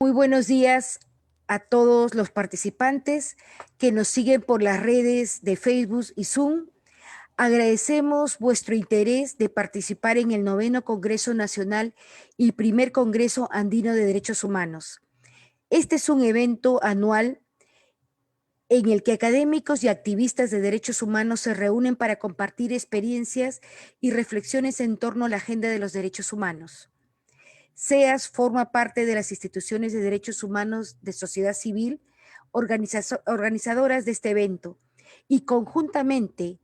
Muy buenos días a todos los participantes que nos siguen por las redes de Facebook y Zoom. Agradecemos vuestro interés de participar en el 9º Congreso Nacional y primer Congreso Andino de Derechos Humanos. Este es un evento anual en el que académicos y activistas de derechos humanos se reúnen para compartir experiencias y reflexiones en torno a la agenda de los derechos humanos. SEAS forma parte de las instituciones de derechos humanos de sociedad civil, organizadoras de este evento, y conjuntamente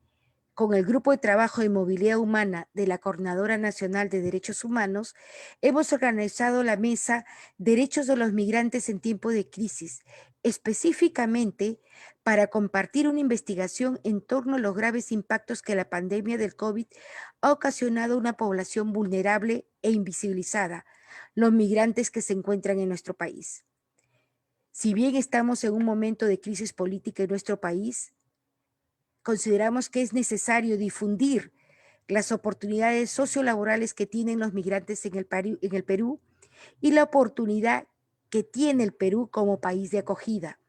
con el Grupo de Trabajo de Movilidad Humana de la Coordinadora Nacional de Derechos Humanos, hemos organizado la mesa Derechos de los Migrantes en Tiempo de Crisis, específicamente para compartir una investigación en torno a los graves impactos que la pandemia del COVID ha ocasionado a una población vulnerable e invisibilizada, los migrantes que se encuentran en nuestro país. Si bien estamos en un momento de crisis política en nuestro país, consideramos que es necesario difundir las oportunidades sociolaborales que tienen los migrantes en el Perú y la oportunidad que tiene el Perú como país de acogida,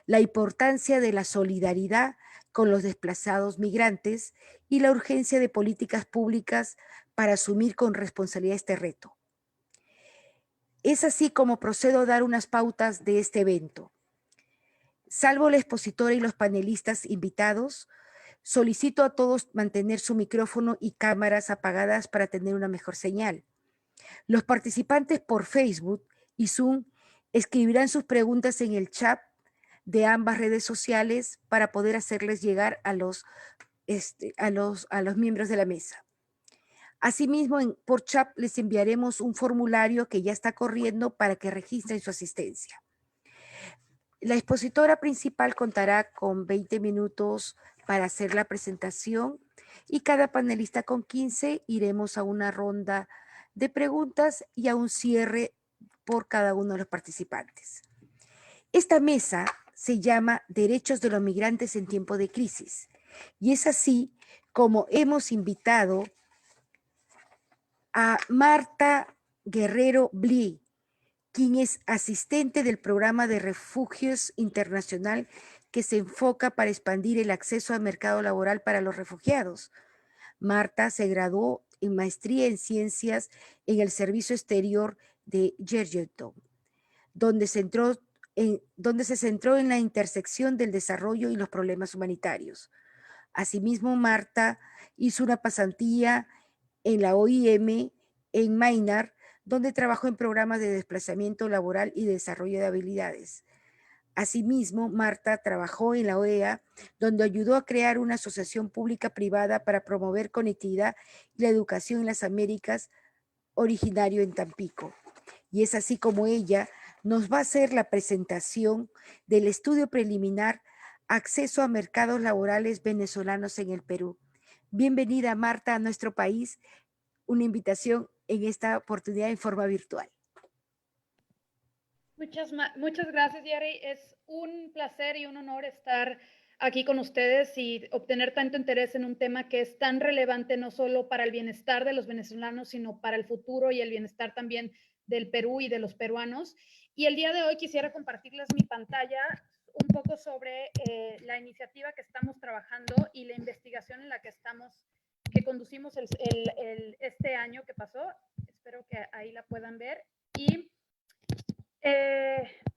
la importancia de la solidaridad con los desplazados migrantes y la urgencia de políticas públicas para asumir con responsabilidad este reto. Es así como procedo a dar unas pautas de este evento. Salvo la expositora y los panelistas invitados, solicito a todos mantener su micrófono y cámaras apagadas para tener una mejor señal. Los participantes por Facebook y Zoom escribirán sus preguntas en el chat de ambas redes sociales para poder hacerles llegar a los miembros de la mesa. Asimismo, por chat les enviaremos un formulario que ya está corriendo para que registren su asistencia. La expositora principal contará con 20 minutos para hacer la presentación y cada panelista con 15. Iremos a una ronda de preguntas y a un cierre por cada uno de los participantes. Esta mesa se llama Derechos de los Migrantes en Tiempo de Crisis y es así como hemos invitado a Marta Guerrero Blie, quien es asistente del Programa de Refugios Internacional que se enfoca para expandir el acceso al mercado laboral para los refugiados. Marta se graduó en maestría en ciencias en el Servicio Exterior de Georgetown, donde se centró en la intersección del desarrollo y los problemas humanitarios. Asimismo, Marta hizo una pasantía en la OIM en Maynard, donde trabajó en programas de desplazamiento laboral y desarrollo de habilidades. Asimismo, Marta trabajó en la OEA, donde ayudó a crear una asociación pública-privada para promover conectividad y la educación en las Américas, originario en Tampico. Y es así como ella nos va a hacer la presentación del estudio preliminar Acceso a mercados laborales venezolanos en el Perú. Bienvenida, Marta, a nuestro país. Una invitación en esta oportunidad en forma virtual. Muchas gracias, Yari. Es un placer y un honor estar aquí con ustedes y obtener tanto interés en un tema que es tan relevante no solo para el bienestar de los venezolanos, sino para el futuro y el bienestar también del Perú y de los peruanos. Y el día de hoy quisiera compartirles mi pantalla un poco sobre la iniciativa que estamos trabajando y la investigación en la que conducimos este año que pasó. Espero que ahí la puedan ver. Y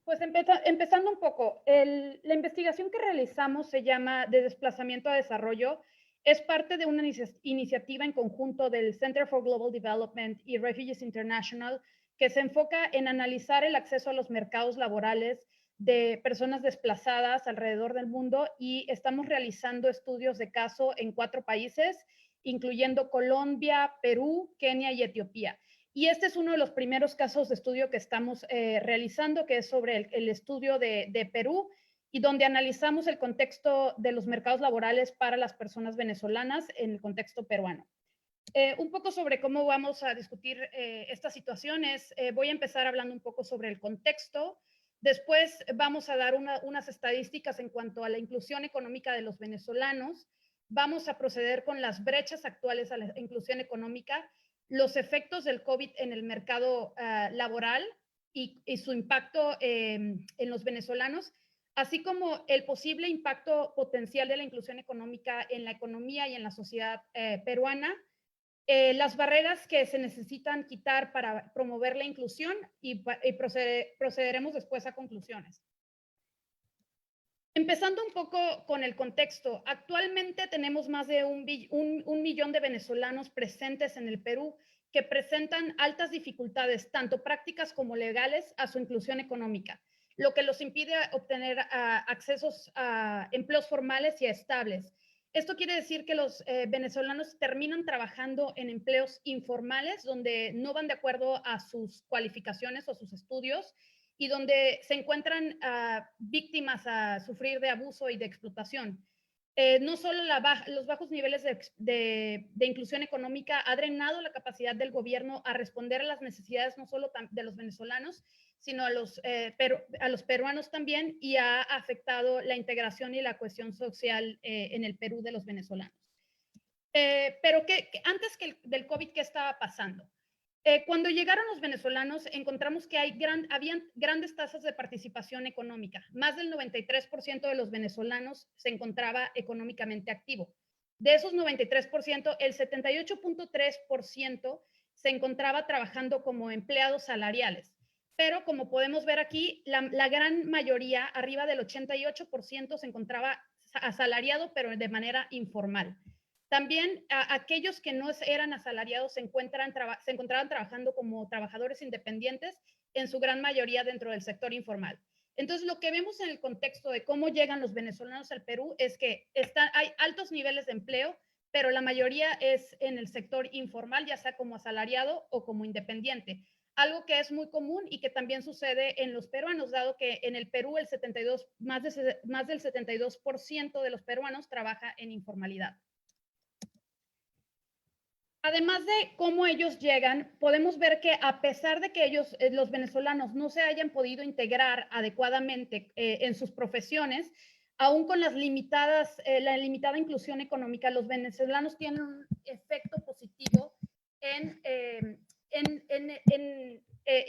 pues empezando un poco, la investigación que realizamos se llama De desplazamiento a desarrollo. Es parte de una iniciativa en conjunto del Center for Global Development y Refugees International, que se enfoca en analizar el acceso a los mercados laborales de personas desplazadas alrededor del mundo, y estamos realizando estudios de caso en 4 países, incluyendo Colombia, Perú, Kenia y Etiopía. Y este es uno de los primeros casos de estudio que estamos realizando, que es sobre el estudio de Perú, y donde analizamos el contexto de los mercados laborales para las personas venezolanas en el contexto peruano. Un poco sobre cómo vamos a discutir estas situaciones. Voy a empezar hablando un poco sobre el contexto. Después vamos a dar unas estadísticas en cuanto a la inclusión económica de los venezolanos. Vamos a proceder con las brechas actuales a la inclusión económica, los efectos del COVID en el mercado laboral, y su impacto en los venezolanos, así como el posible impacto potencial de la inclusión económica en la economía y en la sociedad peruana, las barreras que se necesitan quitar para promover la inclusión y procederemos después a conclusiones. Empezando un poco con el contexto, actualmente tenemos más de un millón de venezolanos presentes en el Perú que presentan altas dificultades, tanto prácticas como legales, a su inclusión económica, lo que los impide obtener accesos a empleos formales y estables. Esto quiere decir que los venezolanos terminan trabajando en empleos informales donde no van de acuerdo a sus cualificaciones o sus estudios y donde se encuentran víctimas a sufrir de abuso y de explotación. No solo los bajos niveles de inclusión económica ha drenado la capacidad del gobierno a responder a las necesidades no solo de los venezolanos, sino a los peruanos también, y ha afectado la integración y la cohesión social en el Perú de los venezolanos. Pero antes del COVID, ¿qué estaba pasando? Cuando llegaron los venezolanos, encontramos que habían grandes tasas de participación económica. Más del 93% de los venezolanos se encontraba económicamente activo. De esos 93%, el 78.3% se encontraba trabajando como empleados salariales. Pero como podemos ver aquí, la gran mayoría, arriba del 88%, se encontraba asalariado, pero de manera informal. También aquellos que no eran asalariados se encontraban trabajando como trabajadores independientes, en su gran mayoría dentro del sector informal. Entonces, lo que vemos en el contexto de cómo llegan los venezolanos al Perú es que hay altos niveles de empleo, pero la mayoría es en el sector informal, ya sea como asalariado o como independiente. Algo que es muy común y que también sucede en los peruanos, dado que en el Perú más del 72% de los peruanos trabaja en informalidad. Además de cómo ellos llegan, podemos ver que a pesar de que ellos, los venezolanos, no se hayan podido integrar adecuadamente en sus profesiones, aún con la limitada inclusión económica, los venezolanos tienen un efecto positivo en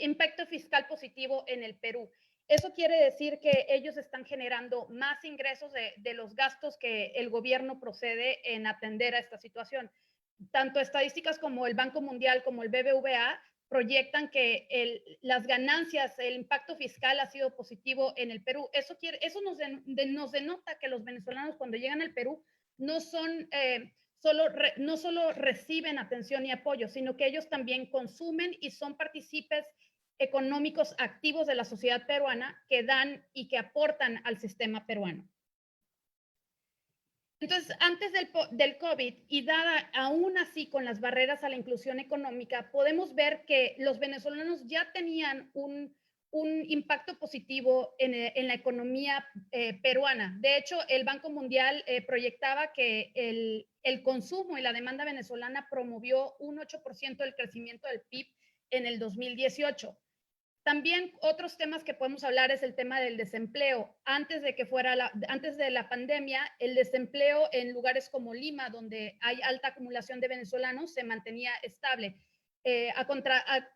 impacto fiscal positivo en el Perú. Eso quiere decir que ellos están generando más ingresos de los gastos que el gobierno procede en atender a esta situación. Tanto estadísticas como el Banco Mundial como el BBVA proyectan que las ganancias, el impacto fiscal ha sido positivo en el Perú. Eso nos denota que los venezolanos cuando llegan al Perú no solo reciben atención y apoyo, sino que ellos también consumen y son partícipes económicos activos de la sociedad peruana que dan y que aportan al sistema peruano. Entonces, antes del COVID y dada aún así con las barreras a la inclusión económica, podemos ver que los venezolanos ya tenían un impacto positivo en la economía peruana. De hecho, el Banco Mundial proyectaba que el consumo y la demanda venezolana promovió un 8% del crecimiento del PIB en el 2018. También otros temas que podemos hablar es el tema del desempleo. Antes de la pandemia, el desempleo en lugares como Lima, donde hay alta acumulación de venezolanos, se mantenía estable,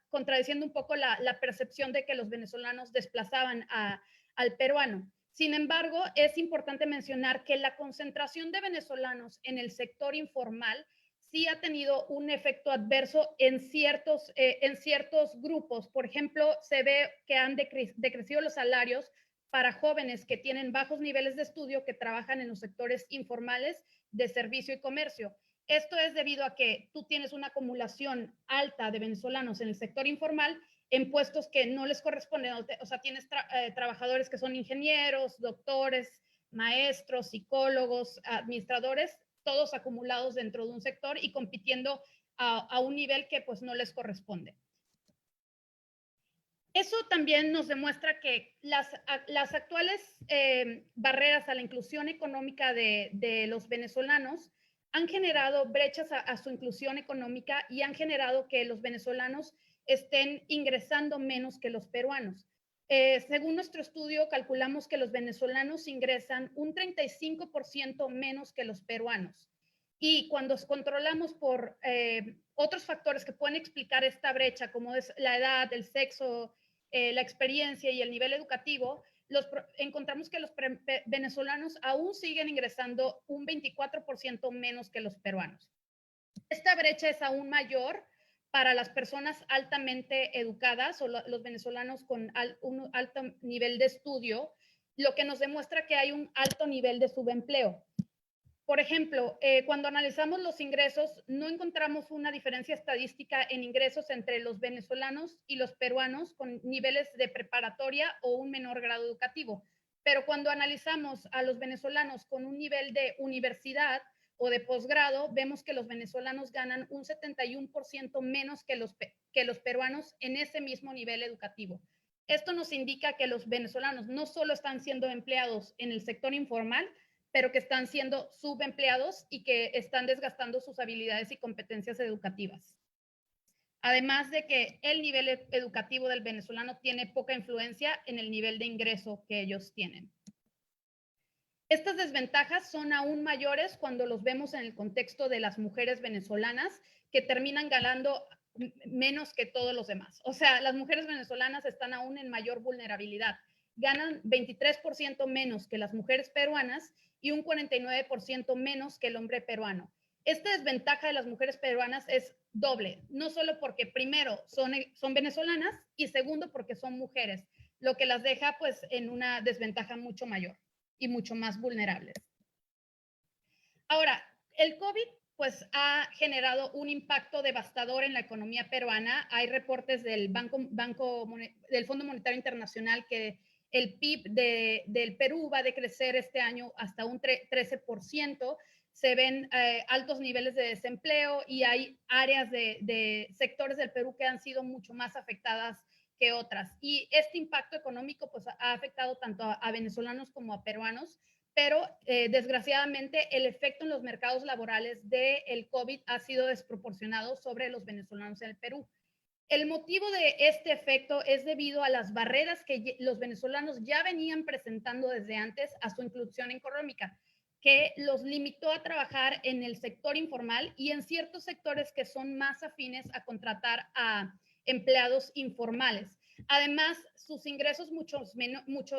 contradiciendo un poco la percepción de que los venezolanos desplazaban al peruano. Sin embargo, es importante mencionar que la concentración de venezolanos en el sector informal sí ha tenido un efecto adverso en ciertos grupos. Por ejemplo, se ve que han decrecido los salarios para jóvenes que tienen bajos niveles de estudio que trabajan en los sectores informales de servicio y comercio. Esto es debido a que tú tienes una acumulación alta de venezolanos en el sector informal en puestos que no les corresponden. O sea, tienes trabajadores que son ingenieros, doctores, maestros, psicólogos, administradores, todos acumulados dentro de un sector y compitiendo a un nivel que pues no les corresponde. Eso también nos demuestra que las actuales barreras a la inclusión económica de los venezolanos han generado brechas a su inclusión económica y han generado que los venezolanos estén ingresando menos que los peruanos. Según nuestro estudio, calculamos que los venezolanos ingresan un 35% menos que los peruanos. Y cuando controlamos por otros factores que pueden explicar esta brecha, como es la edad, el sexo la experiencia y el nivel educativo, encontramos que los venezolanos aún siguen ingresando un 24% menos que los peruanos. Esta brecha es aún mayor para las personas altamente educadas o los venezolanos con un alto nivel de estudio, lo que nos demuestra que hay un alto nivel de subempleo. Por ejemplo, cuando analizamos los ingresos, no encontramos una diferencia estadística en ingresos entre los venezolanos y los peruanos con niveles de preparatoria o un menor grado educativo. Pero cuando analizamos a los venezolanos con un nivel de universidad o de posgrado, vemos que los venezolanos ganan un 71% menos que los peruanos en ese mismo nivel educativo. Esto nos indica que los venezolanos no solo están siendo empleados en el sector informal, pero que están siendo subempleados y que están desgastando sus habilidades y competencias educativas. Además de que el nivel educativo del venezolano tiene poca influencia en el nivel de ingreso que ellos tienen. Estas desventajas son aún mayores cuando los vemos en el contexto de las mujeres venezolanas que terminan ganando menos que todos los demás. O sea, las mujeres venezolanas están aún en mayor vulnerabilidad. Ganan 23% menos que las mujeres peruanas y un 49% menos que el hombre peruano. Esta desventaja de las mujeres peruanas es doble, no solo porque primero son venezolanas y segundo porque son mujeres, lo que las deja pues en una desventaja mucho mayor y mucho más vulnerables. Ahora, el COVID pues ha generado un impacto devastador en la economía peruana. Hay reportes del del Fondo Monetario Internacional que el PIB del Perú va a decrecer este año hasta un 13%. Se ven altos niveles de desempleo y hay áreas de sectores del Perú que han sido mucho más afectadas que otras. Y este impacto económico pues ha afectado tanto a venezolanos como a peruanos, pero desgraciadamente el efecto en los mercados laborales del COVID ha sido desproporcionado sobre los venezolanos en el Perú. El motivo de este efecto es debido a las barreras que los venezolanos ya venían presentando desde antes a su inclusión económica, que los limitó a trabajar en el sector informal y en ciertos sectores que son más afines a contratar a empleados informales. Además, sus ingresos muchos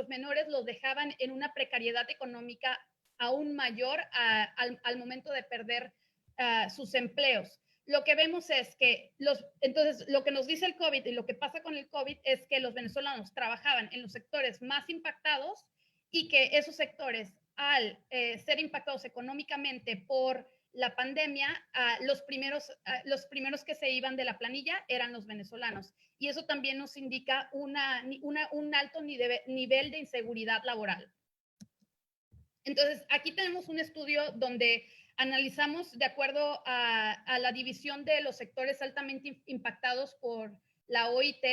menores los dejaban en una precariedad económica aún mayor al momento de perder sus empleos. Lo que vemos es que entonces lo que nos dice el COVID y lo que pasa con el COVID es que los venezolanos trabajaban en los sectores más impactados y que esos sectores, al ser impactados económicamente por la pandemia, los primeros que se iban de la planilla eran los venezolanos. Y eso también nos indica un alto nivel de inseguridad laboral. Entonces, aquí tenemos un estudio donde analizamos de acuerdo a la división de los sectores altamente impactados por la OIT,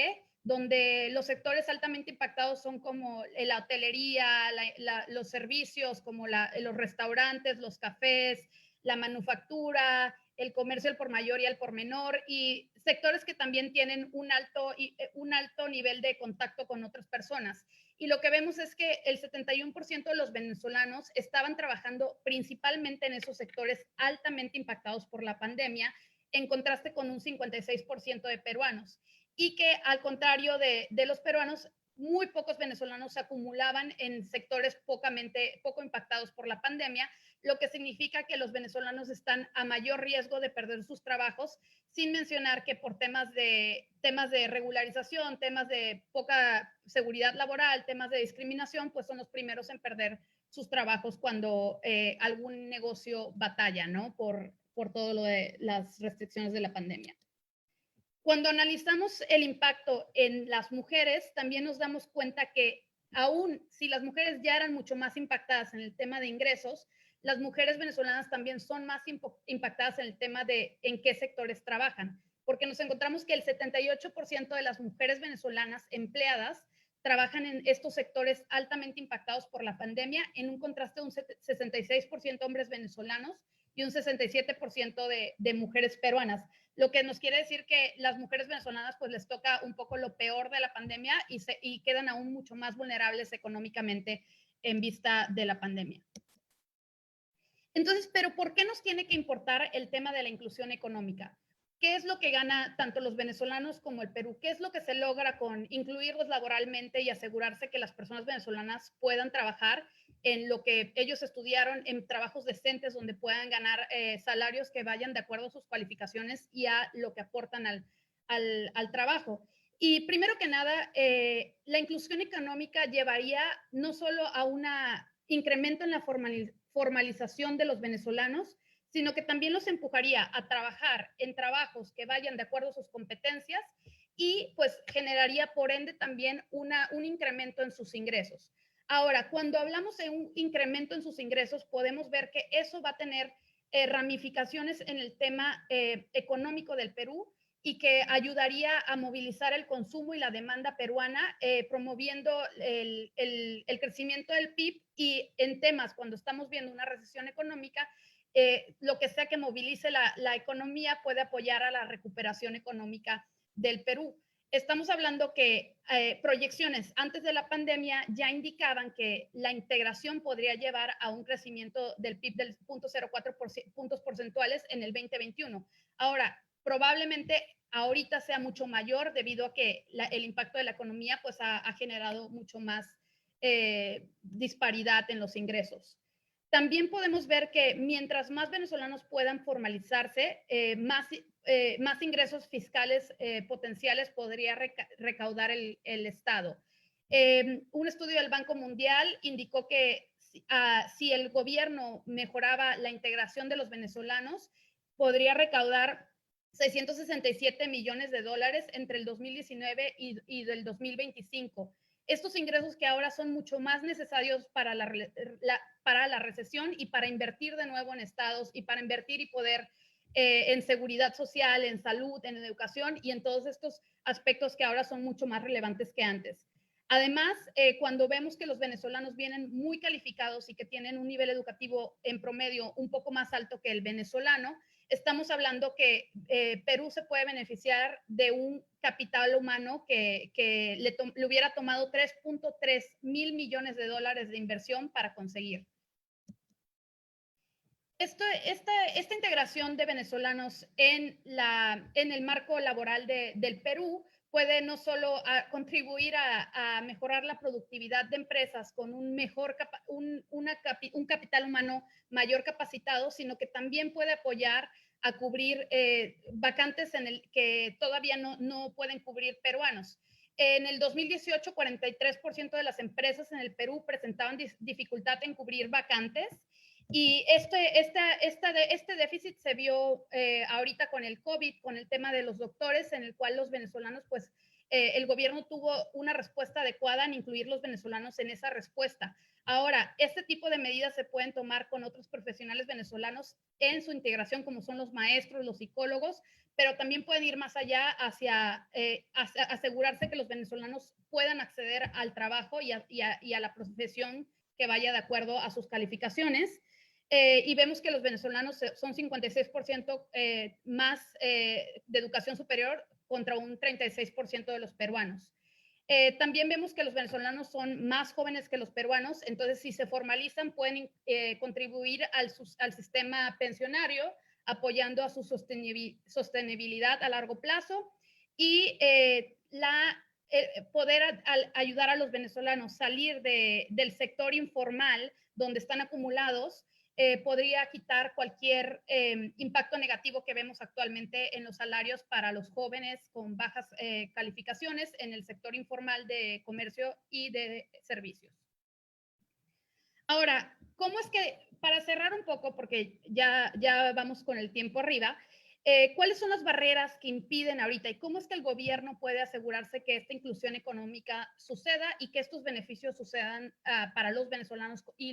donde los sectores altamente impactados son como la hotelería, los servicios, como los restaurantes, los cafés, la manufactura, el comercio al por mayor y al por menor, y sectores que también tienen un alto nivel de contacto con otras personas. Y lo que vemos es que el 71% de los venezolanos estaban trabajando principalmente en esos sectores altamente impactados por la pandemia, en contraste con un 56% de peruanos. Y que al contrario de los peruanos, muy pocos venezolanos se acumulaban en sectores poco impactados por la pandemia, lo que significa que los venezolanos están a mayor riesgo de perder sus trabajos, sin mencionar que por temas de regularización, temas de poca seguridad laboral, temas de discriminación, pues son los primeros en perder sus trabajos cuando algún negocio batalla, ¿no? Por todo lo de las restricciones de la pandemia. Cuando analizamos el impacto en las mujeres, también nos damos cuenta que aún si las mujeres ya eran mucho más impactadas en el tema de ingresos, las mujeres venezolanas también son más impactadas en el tema de en qué sectores trabajan, porque nos encontramos que el 78% de las mujeres venezolanas empleadas trabajan en estos sectores altamente impactados por la pandemia, en un contraste de un 66% hombres venezolanos y un 67% de mujeres peruanas, lo que nos quiere decir que las mujeres venezolanas pues les toca un poco lo peor de la pandemia y quedan aún mucho más vulnerables económicamente en vista de la pandemia. Entonces, ¿pero por qué nos tiene que importar el tema de la inclusión económica? ¿qué es lo que gana tanto los venezolanos como el Perú? ¿Qué es lo que se logra con incluirlos laboralmente y asegurarse que las personas venezolanas puedan trabajar en lo que ellos estudiaron, en trabajos decentes donde puedan ganar salarios que vayan de acuerdo a sus cualificaciones y a lo que aportan al trabajo? Y primero que nada, la inclusión económica llevaría no solo a un incremento en la formalización de los venezolanos, sino que también los empujaría a trabajar en trabajos que vayan de acuerdo a sus competencias y pues generaría por ende también un incremento en sus ingresos. Ahora, cuando hablamos de un incremento en sus ingresos, podemos ver que eso va a tener ramificaciones en el tema económico del Perú y que ayudaría a movilizar el consumo y la demanda peruana, promoviendo el crecimiento del PIB y en temas cuando estamos viendo una recesión económica, lo que sea que movilice la economía puede apoyar a la recuperación económica del Perú. Estamos hablando que proyecciones antes de la pandemia ya indicaban que la integración podría llevar a un crecimiento del PIB del 0.04 puntos porcentuales en el 2021. Ahora, probablemente ahorita sea mucho mayor debido a que el impacto de la economía pues ha generado mucho más disparidad en los ingresos. También podemos ver que mientras más venezolanos puedan formalizarse, más ingresos fiscales potenciales podría recaudar el Estado. Un estudio del Banco Mundial indicó que si el gobierno mejoraba la integración de los venezolanos, podría recaudar 667 millones de dólares entre el 2019 y del 2025. Estos ingresos que ahora son mucho más necesarios para la recesión y para invertir de nuevo en estados y para invertir y poder en seguridad social, en salud, en educación y en todos estos aspectos que ahora son mucho más relevantes que antes. Además, cuando vemos que los venezolanos vienen muy calificados y que tienen un nivel educativo en promedio un poco más alto que el venezolano, estamos hablando que Perú se puede beneficiar de un capital humano que le hubiera tomado 3.3 mil millones de dólares de inversión para conseguir. Esta integración de venezolanos en el marco laboral del Perú puede no solo contribuir a mejorar la productividad de empresas con un capital humano mayor capacitado, sino que también puede apoyar a cubrir vacantes que todavía no pueden cubrir peruanos. En el 2018, 43% de las empresas en el Perú presentaban dificultad en cubrir vacantes. Y este déficit se vio ahorita con el COVID, con el tema de los doctores, en el cual los venezolanos, pues, el gobierno tuvo una respuesta adecuada en incluir los venezolanos en esa respuesta. Ahora, este tipo de medidas se pueden tomar con otros profesionales venezolanos en su integración, como son los maestros, los psicólogos, pero también pueden ir más allá hacia asegurarse que los venezolanos puedan acceder al trabajo y a la profesión que vaya de acuerdo a sus calificaciones. Y vemos que los venezolanos son 56% más de educación superior contra un 36% de los peruanos. También vemos que los venezolanos son más jóvenes que los peruanos, entonces si se formalizan pueden contribuir al sistema pensionario, apoyando a su sostenibilidad a largo plazo y poder ayudar a los venezolanos a salir del sector informal donde están acumulados, podría quitar cualquier impacto negativo que vemos actualmente en los salarios para los jóvenes con bajas calificaciones en el sector informal de comercio y de servicios. Ahora, ¿cómo es que, para cerrar un poco, porque ya vamos con el tiempo arriba, ¿cuáles son las barreras que impiden ahorita y cómo es que el gobierno puede asegurarse que esta inclusión económica suceda y que estos beneficios sucedan para los venezolanos y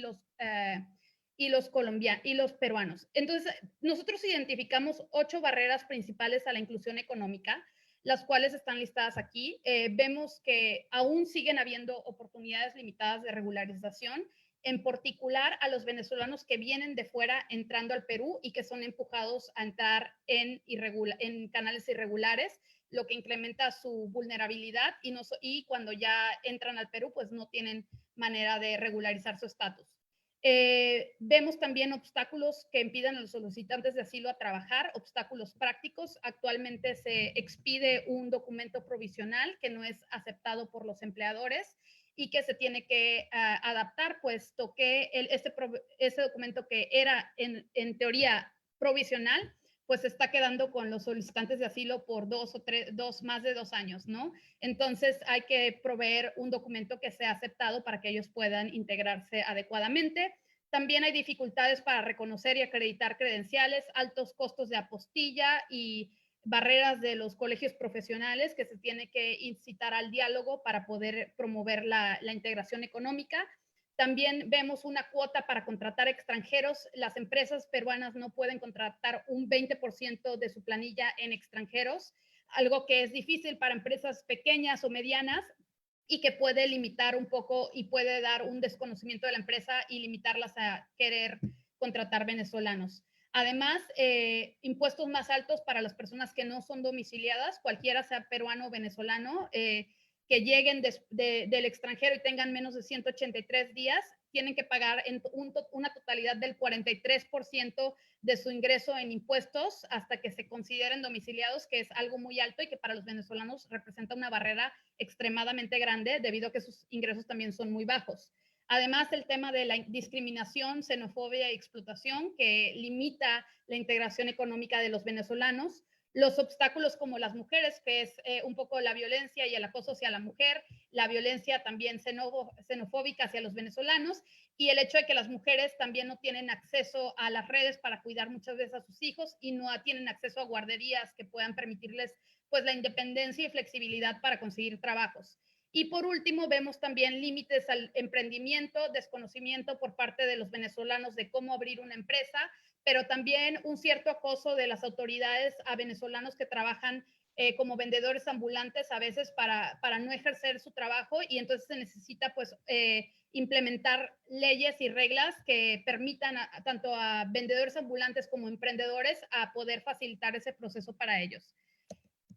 los colombianos y los peruanos? Entonces, nosotros identificamos 8 barreras principales a la inclusión económica, las cuales están listadas aquí. Vemos que aún siguen habiendo oportunidades limitadas de regularización, en particular a los venezolanos que vienen de fuera entrando al Perú y que son empujados a entrar en canales irregulares, lo que incrementa su vulnerabilidad y cuando ya entran al Perú, pues no tienen manera de regularizar su estatus. Vemos también obstáculos que impidan a los solicitantes de asilo a trabajar, obstáculos prácticos. Actualmente se expide un documento provisional que no es aceptado por los empleadores y que se tiene que adaptar, puesto que ese documento que era en teoría provisional, pues se está quedando con los solicitantes de asilo por más de 2 años, ¿no? Entonces hay que proveer un documento que sea aceptado para que ellos puedan integrarse adecuadamente. También hay dificultades para reconocer y acreditar credenciales, altos costos de apostilla y barreras de los colegios profesionales que se tiene que incitar al diálogo para poder promover la integración económica. También vemos una cuota para contratar extranjeros. Las empresas peruanas no pueden contratar un 20% de su planilla en extranjeros, algo que es difícil para empresas pequeñas o medianas y que puede limitar un poco y puede dar un desconocimiento de la empresa y limitarlas a querer contratar venezolanos. Además, impuestos más altos para las personas que no son domiciliadas, cualquiera sea peruano o venezolano, que lleguen del extranjero y tengan menos de 183 días, tienen que pagar una totalidad del 43% de su ingreso en impuestos hasta que se consideren domiciliados, que es algo muy alto y que para los venezolanos representa una barrera extremadamente grande debido a que sus ingresos también son muy bajos. Además, el tema de la discriminación, xenofobia y explotación que limita la integración económica de los venezolanos, los obstáculos como las mujeres, que es un poco la violencia y el acoso hacia la mujer, la violencia también xenofóbica hacia los venezolanos y el hecho de que las mujeres también no tienen acceso a las redes para cuidar muchas veces a sus hijos y no tienen acceso a guarderías que puedan permitirles pues la independencia y flexibilidad para conseguir trabajos. Y por último, vemos también límites al emprendimiento, desconocimiento por parte de los venezolanos de cómo abrir una empresa, pero también un cierto acoso de las autoridades a venezolanos que trabajan como vendedores ambulantes a veces para no ejercer su trabajo y entonces se necesita pues implementar leyes y reglas que permitan tanto a vendedores ambulantes como emprendedores a poder facilitar ese proceso para ellos.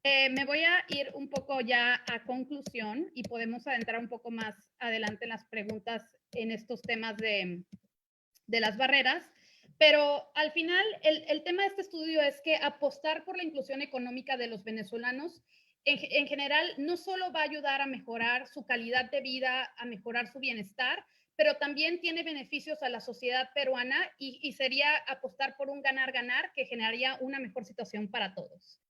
Me voy a ir un poco ya a conclusión y podemos adentrar un poco más adelante en las preguntas en estos temas de las barreras. Pero al final, el tema de este estudio es que apostar por la inclusión económica de los venezolanos en general no solo va a ayudar a mejorar su calidad de vida, a mejorar su bienestar, pero también tiene beneficios a la sociedad peruana y sería apostar por un ganar-ganar que generaría una mejor situación para todos.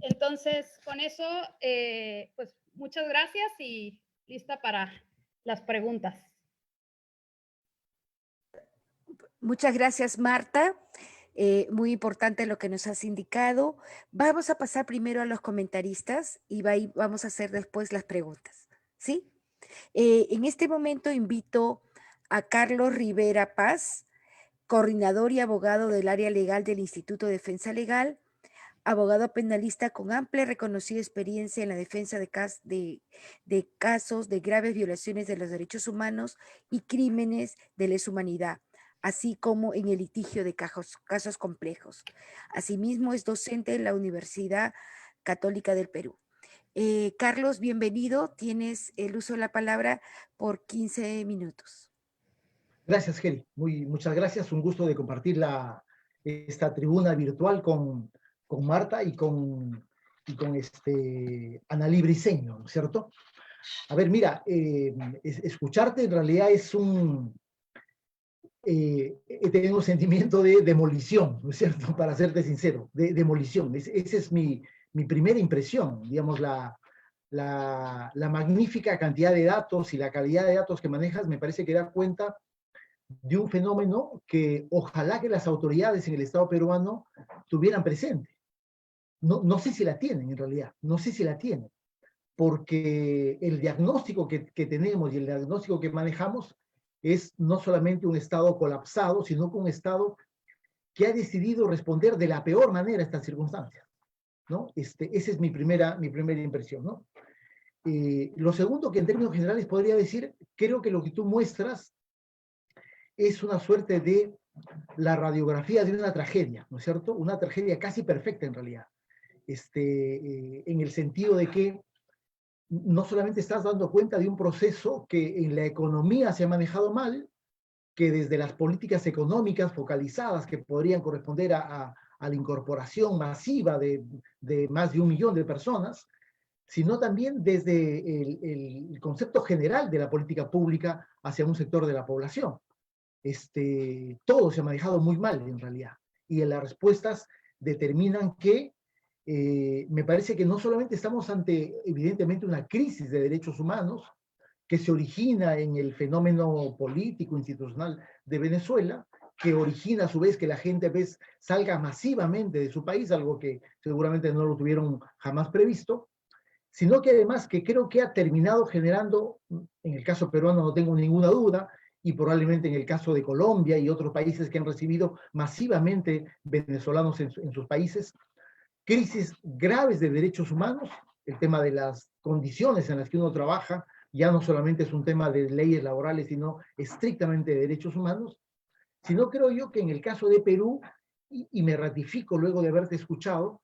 Entonces, con eso, pues muchas gracias y lista para las preguntas. Muchas gracias, Marta. Muy importante lo que nos has indicado. Vamos a pasar primero a los comentaristas y vamos a hacer después las preguntas. ¿Sí? En este momento invito a Carlos Rivera Paz, coordinador y abogado del área legal del Instituto de Defensa Legal, abogado penalista con amplia y reconocida experiencia en la defensa de casos de graves violaciones de los derechos humanos y crímenes de lesa humanidad, así como en el litigio de casos complejos. Asimismo, es docente en la Universidad Católica del Perú. Carlos, bienvenido. Tienes el uso de la palabra por 15 minutos. Gracias, Geri. Muchas gracias. Un gusto de compartir esta tribuna virtual con Marta y con Analí Briceño, ¿no es cierto? A ver, mira, escucharte en realidad he tenido un sentimiento de demolición, ¿no es cierto? Para serte sincero, de demolición. Esa es mi primera impresión, digamos, la magnífica cantidad de datos y la calidad de datos que manejas me parece que da cuenta de un fenómeno que ojalá que las autoridades en el Estado peruano tuvieran presente. No sé si la tienen en realidad, no sé si la tienen, porque el diagnóstico que tenemos y el diagnóstico que manejamos es no solamente un Estado colapsado, sino que un Estado que ha decidido responder de la peor manera a estas circunstancias, ¿no? Esa es mi primera impresión, ¿no? Lo segundo que en términos generales podría decir, creo que lo que tú muestras es una suerte de la radiografía de una tragedia, ¿no es cierto? Una tragedia casi perfecta en realidad, en el sentido de que no solamente estás dando cuenta de un proceso que en la economía se ha manejado mal, que desde las políticas económicas focalizadas que podrían corresponder a la incorporación masiva de más de 1 millón de personas, sino también desde el concepto general de la política pública hacia un sector de la población. Todo se ha manejado muy mal en realidad, y las respuestas determinan que me parece que no solamente estamos ante, evidentemente, una crisis de derechos humanos que se origina en el fenómeno político, institucional de Venezuela, que origina a su vez que la gente a veces salga masivamente de su país, algo que seguramente no lo tuvieron jamás previsto, sino que además que creo que ha terminado generando, en el caso peruano no tengo ninguna duda, y probablemente en el caso de Colombia y otros países que han recibido masivamente venezolanos en sus países, crisis graves de derechos humanos. El tema de las condiciones en las que uno trabaja ya no solamente es un tema de leyes laborales, sino estrictamente de derechos humanos, sino creo yo que en el caso de Perú, y me ratifico luego de haberte escuchado,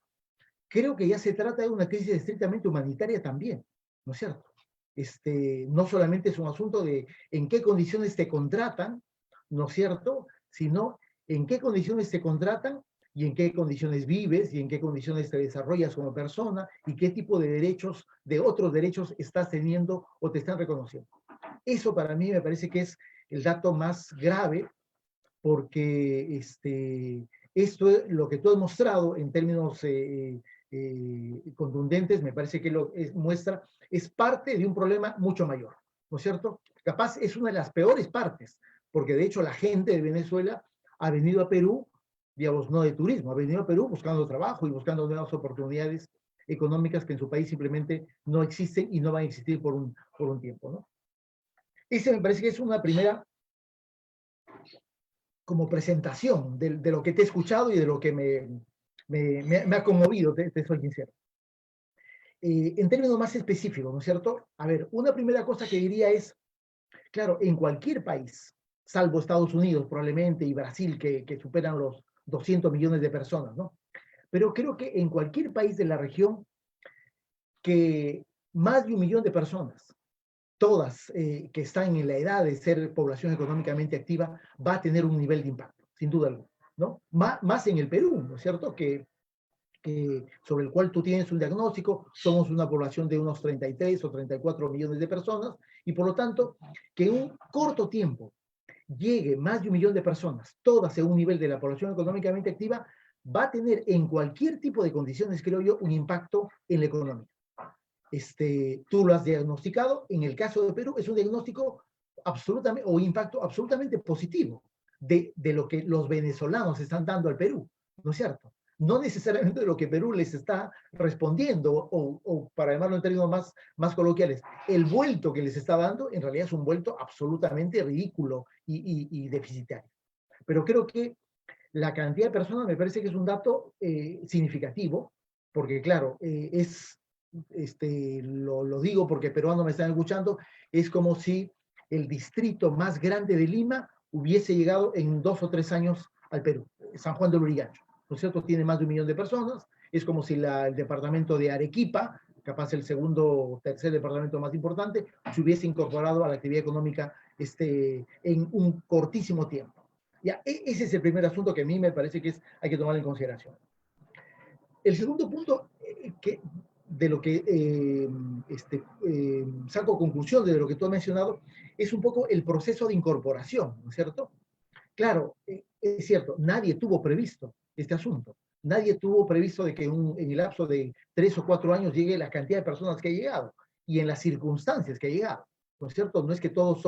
creo que ya se trata de una crisis estrictamente humanitaria también, ¿no es cierto? No solamente es un asunto de en qué condiciones te contratan, ¿no es cierto? Sino en qué condiciones te contratan y en qué condiciones vives y en qué condiciones te desarrollas como persona y qué tipo de derechos, de otros derechos estás teniendo o te están reconociendo. Eso para mí me parece que es el dato más grave, porque esto es lo que tú has mostrado en términos contundentes, me parece que muestra, es parte de un problema mucho mayor, ¿no es cierto? Capaz es una de las peores partes, porque de hecho la gente de Venezuela ha venido a Perú, digamos, no de turismo, ha venido a Perú buscando trabajo y buscando nuevas oportunidades económicas que en su país simplemente no existen y no van a existir por un tiempo, ¿no? Ese me parece que es una primera como presentación de lo que te he escuchado y de lo que me ha conmovido, te soy sincero. En términos más específicos, ¿no es cierto? A ver, una primera cosa que diría es, claro, en cualquier país, salvo Estados Unidos probablemente y Brasil, que superan los 200 millones de personas, ¿no? Pero creo que en cualquier país de la región que más de 1 millón de personas, todas que están en la edad de ser población económicamente activa, va a tener un nivel de impacto, sin duda alguna, ¿no? Más en el Perú, ¿no es cierto? Sobre el cual tú tienes un diagnóstico, somos una población de unos 33 o 34 millones de personas, y por lo tanto, que en un corto tiempo llegue más de 1 millón de personas, todas en un nivel de la población económicamente activa, va a tener en cualquier tipo de condiciones, creo yo, un impacto en la economía. Tú lo has diagnosticado, en el caso de Perú es un diagnóstico absolutamente, o impacto absolutamente positivo de lo que los venezolanos están dando al Perú, ¿no es cierto? No necesariamente de lo que Perú les está respondiendo, o para llamarlo en términos más coloquiales, el vuelto que les está dando en realidad es un vuelto absolutamente ridículo y deficitario. Pero creo que la cantidad de personas me parece que es un dato significativo, porque claro, lo digo porque peruanos me están escuchando, es como si el distrito más grande de Lima hubiese llegado en 2 o 3 años al Perú, San Juan del Lurigancho, ¿no es cierto? Tiene más de 1 millón de personas, es como si el departamento de Arequipa, capaz el segundo o tercer departamento más importante, se hubiese incorporado a la actividad económica en un cortísimo tiempo. Ya, ese es el primer asunto que a mí me parece que hay que tomar en consideración. El segundo punto, de lo que saco conclusión de lo que tú has mencionado, es un poco el proceso de incorporación, ¿no es cierto? Claro, es cierto, nadie tuvo previsto este asunto. Nadie tuvo previsto de que en el lapso de 3 o 4 años llegue la cantidad de personas que ha llegado y en las circunstancias que ha llegado, ¿no es cierto? No es que todos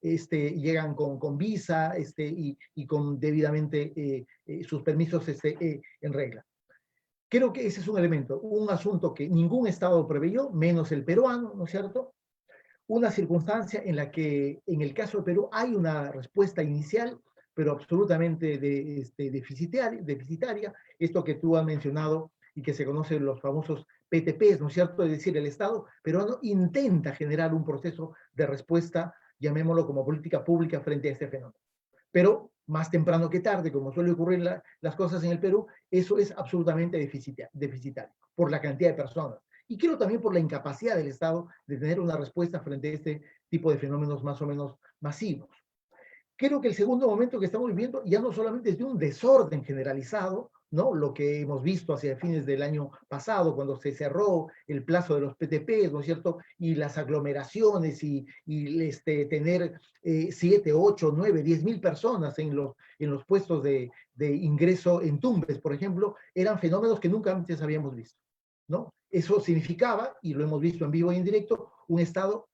llegan con visa y con debidamente sus permisos en regla. Creo que ese es un elemento, un asunto que ningún Estado preveyó, menos el peruano, ¿no es cierto? Una circunstancia en la que en el caso de Perú hay una respuesta inicial, pero absolutamente deficitaria, esto que tú has mencionado y que se conocen los famosos PTPs, ¿no es cierto? Es decir, el Estado peruano intenta generar un proceso de respuesta, llamémoslo como política pública frente a este fenómeno. Pero más temprano que tarde, como suele ocurrir las cosas en el Perú, eso es absolutamente deficitario por la cantidad de personas. Y creo también por la incapacidad del Estado de tener una respuesta frente a este tipo de fenómenos más o menos masivos. Creo que el segundo momento que estamos viviendo ya no solamente es de un desorden generalizado, ¿no? Lo que hemos visto hacia fines del año pasado, cuando se cerró el plazo de los PTP, ¿no es cierto? Y las aglomeraciones tener 7, 8, 9, 10 mil personas en los puestos de ingreso en Tumbes, por ejemplo, eran fenómenos que nunca antes habíamos visto, ¿no? Eso significaba, y lo hemos visto en vivo y en directo, un Estado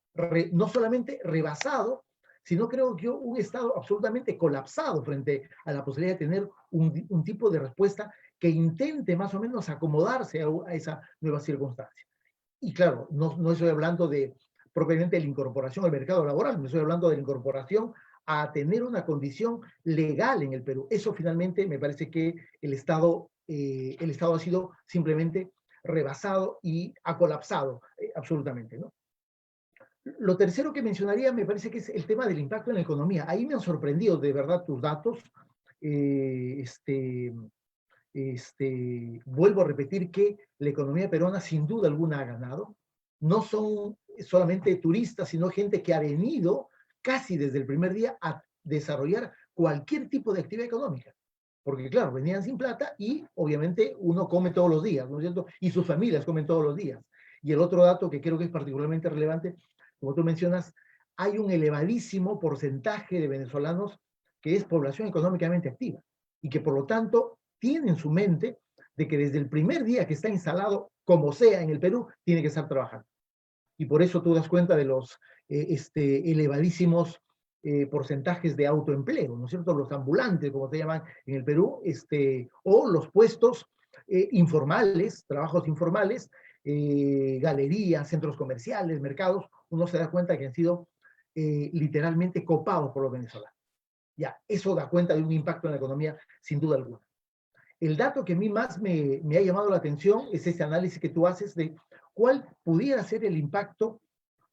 no solamente rebasado, sino creo que un Estado absolutamente colapsado frente a la posibilidad de tener un tipo de respuesta que intente más o menos acomodarse a esa nueva circunstancia. Y claro, no estoy hablando de propiamente de la incorporación al mercado laboral, me estoy hablando de la incorporación a tener una condición legal en el Perú. Eso finalmente me parece que el Estado ha sido simplemente rebasado y ha colapsado absolutamente, ¿no? Lo tercero que mencionaría me parece que es el tema del impacto en la economía. Ahí me han sorprendido de verdad tus datos. Eh, este, Vuelvo a repetir que la economía peruana sin duda alguna ha ganado. No son solamente turistas, sino gente que ha venido casi desde el primer día a desarrollar cualquier tipo de actividad económica. Porque claro, venían sin plata y obviamente uno come todos los días, ¿no es cierto? Y sus familias comen todos los días. Y el otro dato que creo que es particularmente relevante, como tú mencionas, hay un elevadísimo porcentaje de venezolanos que es población económicamente activa y que por lo tanto tiene en su mente de que desde el primer día que está instalado, como sea en el Perú, tiene que estar trabajando. Y por eso tú das cuenta de los elevadísimos porcentajes de autoempleo, ¿no es cierto? Los ambulantes, como se llaman en el Perú, o los puestos informales, trabajos informales, galerías, centros comerciales, mercados, uno se da cuenta que han sido literalmente copados por los venezolanos. Ya, eso da cuenta de un impacto en la economía, sin duda alguna. El dato que a mí más me ha llamado la atención es ese análisis que tú haces de cuál pudiera ser el impacto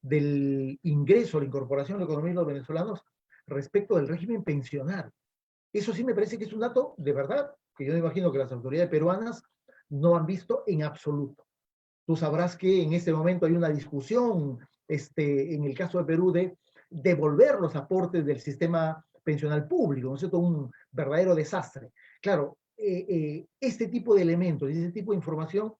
del ingreso, la incorporación a la economía de los venezolanos respecto del régimen pensional. Eso sí me parece que es un dato de verdad que yo me imagino que las autoridades peruanas no han visto en absoluto. Tú sabrás que en este momento hay una discusión en el caso de Perú de devolver los aportes del sistema pensional público, ¿no es cierto? Un verdadero desastre. Claro, este tipo de elementos y este tipo de información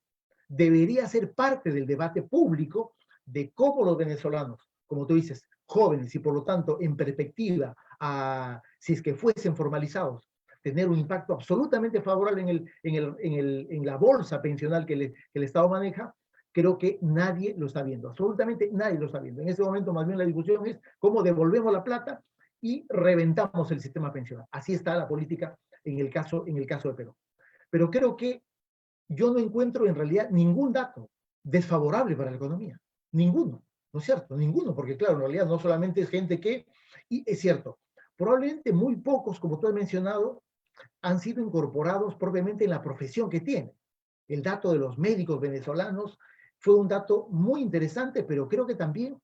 debería ser parte del debate público de cómo los venezolanos, como tú dices, jóvenes y por lo tanto en perspectiva, si es que fuesen formalizados, tener un impacto absolutamente favorable en la bolsa pensional que el Estado maneja, creo que nadie lo está viendo, absolutamente nadie lo está viendo. En este momento más bien la discusión es cómo devolvemos la plata y reventamos el sistema pensional. Así está la política en el caso de Perú. Pero creo que yo no encuentro en realidad ningún dato desfavorable para la economía. Ninguno, ¿no es cierto? Ninguno, porque claro, en realidad no solamente es gente que, y es cierto, probablemente muy pocos, como tú has mencionado, han sido incorporados propiamente en la profesión que tienen. El dato de los médicos venezolanos fue un dato muy interesante, pero creo que también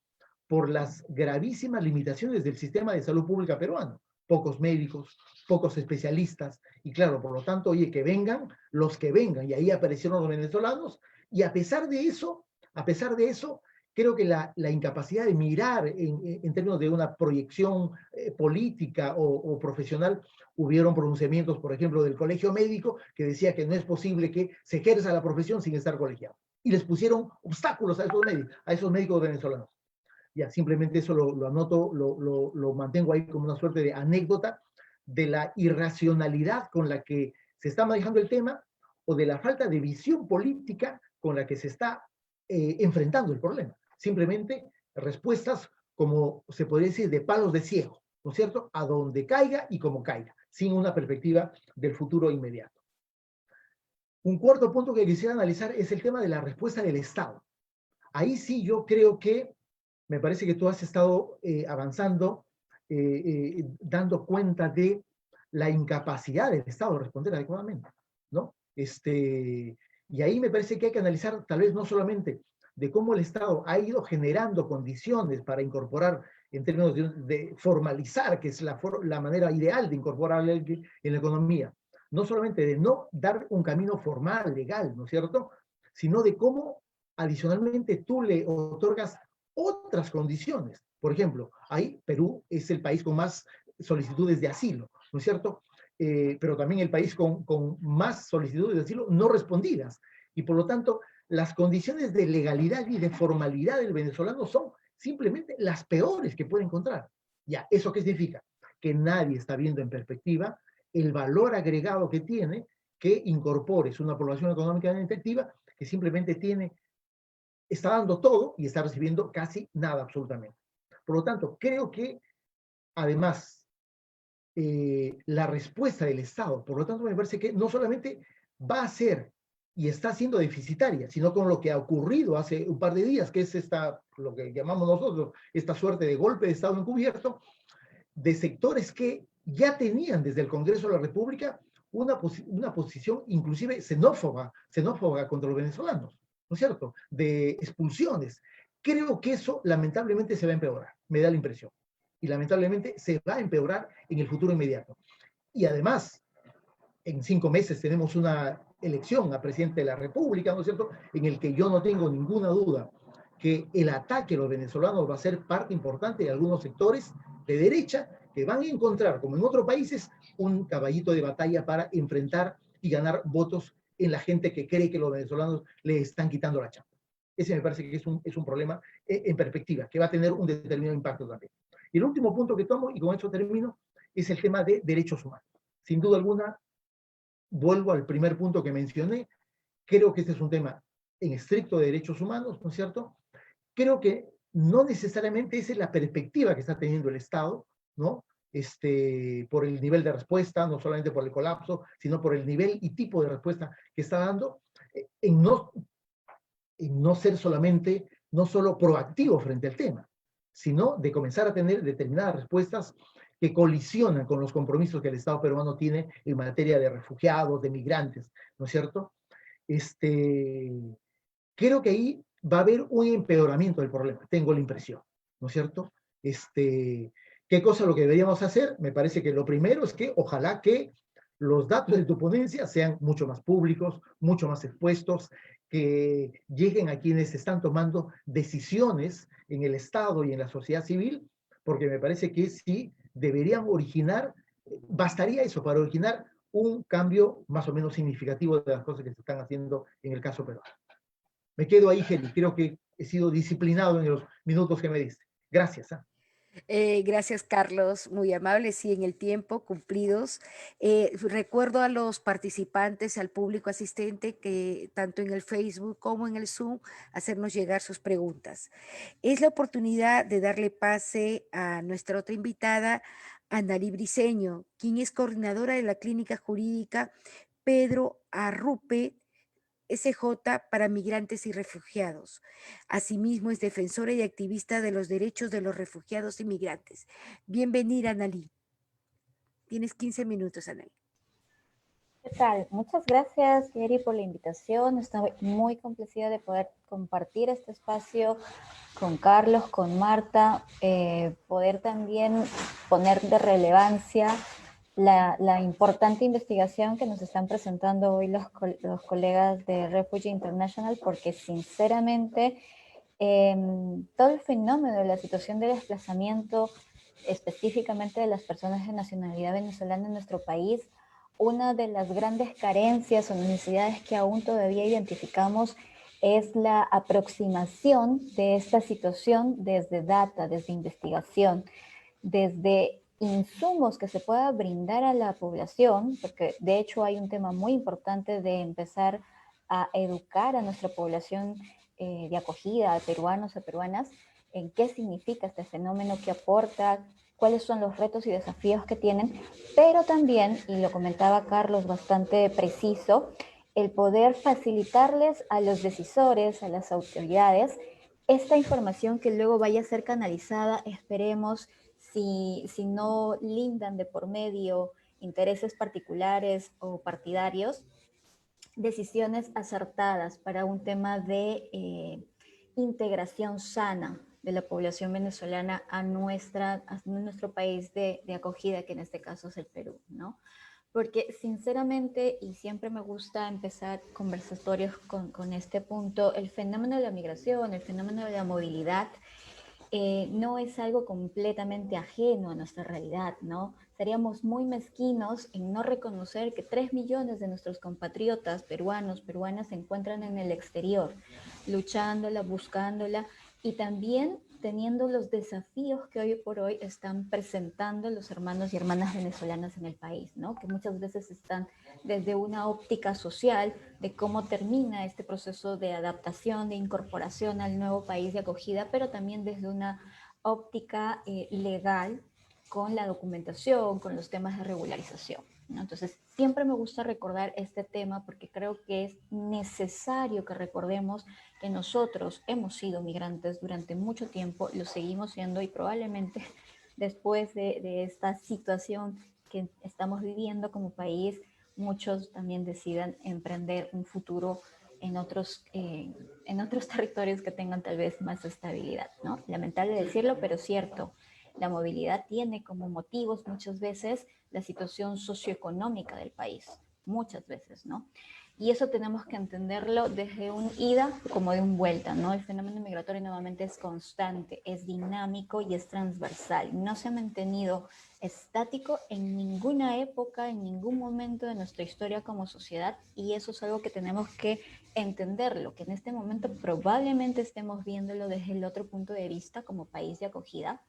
por las gravísimas limitaciones del sistema de salud pública peruano. Pocos médicos, pocos especialistas, y claro, por lo tanto, oye, que vengan los que vengan, y ahí aparecieron los venezolanos, y a pesar de eso, creo que la incapacidad de mirar en términos de una proyección política o profesional, hubieron pronunciamientos, por ejemplo, del Colegio Médico, que decía que no es posible que se ejerza la profesión sin estar colegiado. Y les pusieron obstáculos a esos médicos venezolanos. Ya, simplemente eso lo anoto, lo mantengo ahí como una suerte de anécdota de la irracionalidad con la que se está manejando el tema o de la falta de visión política con la que se está enfrentando el problema. Simplemente respuestas, como se podría decir, de palos de ciego, ¿no es cierto? A donde caiga y como caiga, sin una perspectiva del futuro inmediato. Un cuarto punto que quisiera analizar es el tema de la respuesta del Estado. Ahí sí yo creo que me parece que tú has estado avanzando, dando cuenta de la incapacidad del Estado de responder adecuadamente, ¿no? Y ahí me parece que hay que analizar tal vez no solamente de cómo el Estado ha ido generando condiciones para incorporar en términos de formalizar, que es la manera ideal de incorporar en la economía, no solamente de no dar un camino formal, legal, ¿no es cierto?, sino de cómo adicionalmente tú le otorgas otras condiciones. Por ejemplo, ahí Perú es el país con más solicitudes de asilo, ¿no es cierto? Pero también el país con más solicitudes de asilo no respondidas. Y por lo tanto, las condiciones de legalidad y de formalidad del venezolano son simplemente las peores que puede encontrar. Ya, ¿eso qué significa? Que nadie está viendo en perspectiva el valor agregado que tiene que incorpores una población económicamente activa que simplemente está dando todo y está recibiendo casi nada absolutamente. Por lo tanto, creo que además la respuesta del Estado, por lo tanto me parece que no solamente va a ser y está siendo deficitaria, sino con lo que ha ocurrido hace un par de días, que es lo que llamamos nosotros, esta suerte de golpe de Estado encubierto, de sectores que ya tenían desde el Congreso de la República una posición inclusive xenófoba contra los venezolanos, ¿no es cierto? De expulsiones. Creo que eso lamentablemente se va a empeorar, me da la impresión. Y lamentablemente se va a empeorar en el futuro inmediato. Y además, en 5 meses tenemos una elección a presidente de la República, ¿no es cierto? En el que yo no tengo ninguna duda que el ataque a los venezolanos va a ser parte importante de algunos sectores de derecha que van a encontrar, como en otros países, un caballito de batalla para enfrentar y ganar votos en la gente que cree que los venezolanos le están quitando la chamba. Ese me parece que es un problema en perspectiva, que va a tener un determinado impacto también. Y el último punto que tomo, y con esto termino, es el tema de derechos humanos. Sin duda alguna, vuelvo al primer punto que mencioné, creo que este es un tema en estricto de derechos humanos, ¿no es cierto? Creo que no necesariamente esa es la perspectiva que está teniendo el Estado, ¿no? Por el nivel de respuesta, no solamente por el colapso, sino por el nivel y tipo de respuesta que está dando, en no ser solamente, no solo proactivo frente al tema, sino de comenzar a tener determinadas respuestas que colisionan con los compromisos que el Estado peruano tiene en materia de refugiados, de migrantes, ¿no es cierto? Creo que ahí va a haber un empeoramiento del problema, tengo la impresión, ¿no es cierto? ¿Qué cosa lo que deberíamos hacer? Me parece que lo primero es que ojalá que los datos de tu ponencia sean mucho más públicos, mucho más expuestos, que lleguen a quienes están tomando decisiones en el Estado y en la sociedad civil, porque me parece que sí deberían originar, bastaría eso para originar un cambio más o menos significativo de las cosas que se están haciendo en el caso peruano. Me quedo ahí, Heli. Creo que he sido disciplinado en los minutos que me diste. Gracias. Gracias, Carlos, muy amable, sí, en el tiempo, cumplidos. Recuerdo a los participantes, al público asistente, que tanto en el Facebook como en el Zoom, hacernos llegar sus preguntas. Es la oportunidad de darle pase a nuestra otra invitada, Analí Briceño, quien es coordinadora de la Clínica Jurídica Pedro Arrupe, SJ para migrantes y refugiados. Asimismo, es defensora y activista de los derechos de los refugiados y migrantes. Bienvenida, Analí. Tienes 15 minutos, Analí. ¿Qué tal? Muchas gracias, Yeri, por la invitación. Estoy muy complacida de poder compartir este espacio con Carlos, con Marta, poder también poner de relevancia la importante investigación que nos están presentando hoy los colegas de Refugee International, porque sinceramente todo el fenómeno de la situación de desplazamiento, específicamente de las personas de nacionalidad venezolana en nuestro país, una de las grandes carencias o necesidades que aún todavía identificamos es la aproximación de esta situación desde data, desde investigación, desde insumos que se pueda brindar a la población, porque de hecho hay un tema muy importante de empezar a educar a nuestra población de acogida, a peruanos, a peruanas, en qué significa este fenómeno, qué aporta, cuáles son los retos y desafíos que tienen, pero también, y lo comentaba Carlos bastante preciso, el poder facilitarles a los decisores, a las autoridades, esta información que luego vaya a ser canalizada, esperemos, si no lindan de por medio intereses particulares o partidarios, decisiones acertadas para un tema de integración sana de la población venezolana a nuestro país de acogida, que en este caso es el Perú, ¿no? Porque sinceramente, y siempre me gusta empezar conversatorios con este punto, el fenómeno de la migración, el fenómeno de la movilidad, no es algo completamente ajeno a nuestra realidad, ¿no? Seríamos muy mezquinos en no reconocer que 3 millones de nuestros compatriotas peruanos, peruanas se encuentran en el exterior, luchándola, buscándola y también teniendo los desafíos que hoy por hoy están presentando los hermanos y hermanas venezolanas en el país, ¿no? Que muchas veces están desde una óptica social de cómo termina este proceso de adaptación, de incorporación al nuevo país de acogida, pero también desde una óptica legal con la documentación, con los temas de regularización, ¿no? Entonces, siempre me gusta recordar este tema porque creo que es necesario que recordemos que nosotros hemos sido migrantes durante mucho tiempo, lo seguimos siendo y probablemente después de esta situación que estamos viviendo como país, muchos también decidan emprender un futuro en otros territorios que tengan tal vez más estabilidad, ¿no? Lamentable decirlo, pero cierto. La movilidad tiene como motivos muchas veces la situación socioeconómica del país, muchas veces, ¿no? Y eso tenemos que entenderlo desde un ida como de un vuelta, ¿no? El fenómeno migratorio nuevamente es constante, es dinámico y es transversal. No se ha mantenido estático en ninguna época, en ningún momento de nuestra historia como sociedad, y eso es algo que tenemos que entenderlo, que en este momento probablemente estemos viéndolo desde el otro punto de vista como país de acogida,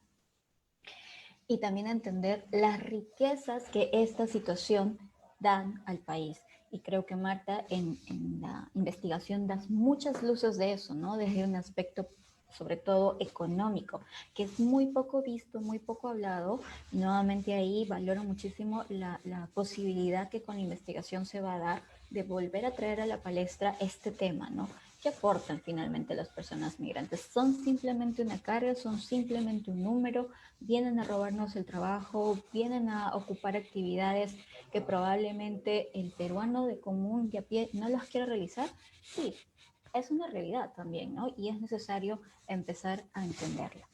y también entender las riquezas que esta situación dan al país. Y creo que Marta en la investigación das muchas luces de eso, ¿no? Desde un aspecto sobre todo económico, que es muy poco visto, muy poco hablado. Y nuevamente ahí valoro muchísimo la posibilidad que con la investigación se va a dar de volver a traer a la palestra este tema, ¿no? ¿Qué aportan finalmente las personas migrantes? ¿Son simplemente una carga? ¿Son simplemente un número? ¿Vienen a robarnos el trabajo? ¿Vienen a ocupar actividades que probablemente el peruano de común y a pie no las quiere realizar? Sí, es una realidad también, ¿no? Y es necesario empezar a entenderla.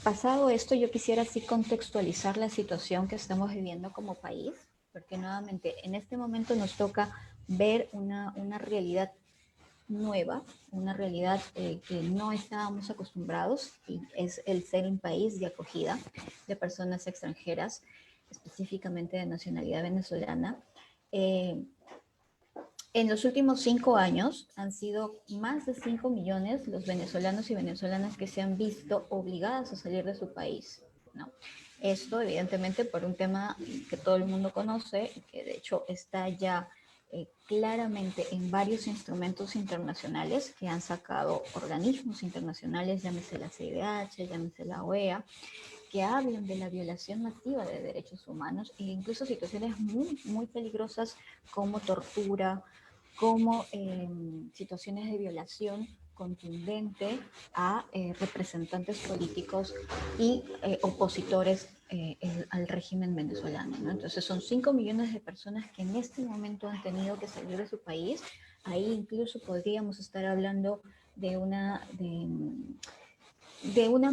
Pasado esto, yo quisiera así contextualizar la situación que estamos viviendo como país, porque nuevamente en este momento nos toca ver una realidad nueva, una realidad que no estábamos acostumbrados, y es el ser un país de acogida de personas extranjeras, específicamente de nacionalidad venezolana. En los últimos 5 años han sido más de 5 millones los venezolanos y venezolanas que se han visto obligadas a salir de su país, ¿no? Esto evidentemente por un tema que todo el mundo conoce, que de hecho está ya claramente en varios instrumentos internacionales que han sacado organismos internacionales, llámese la CIDH, llámese la OEA, que hablan de la violación masiva de derechos humanos e incluso situaciones muy, muy peligrosas como tortura, como situaciones de violación contundente a representantes políticos y opositores al régimen venezolano, ¿no? Entonces son 5 millones de personas que en este momento han tenido que salir de su país. Ahí incluso podríamos estar hablando de una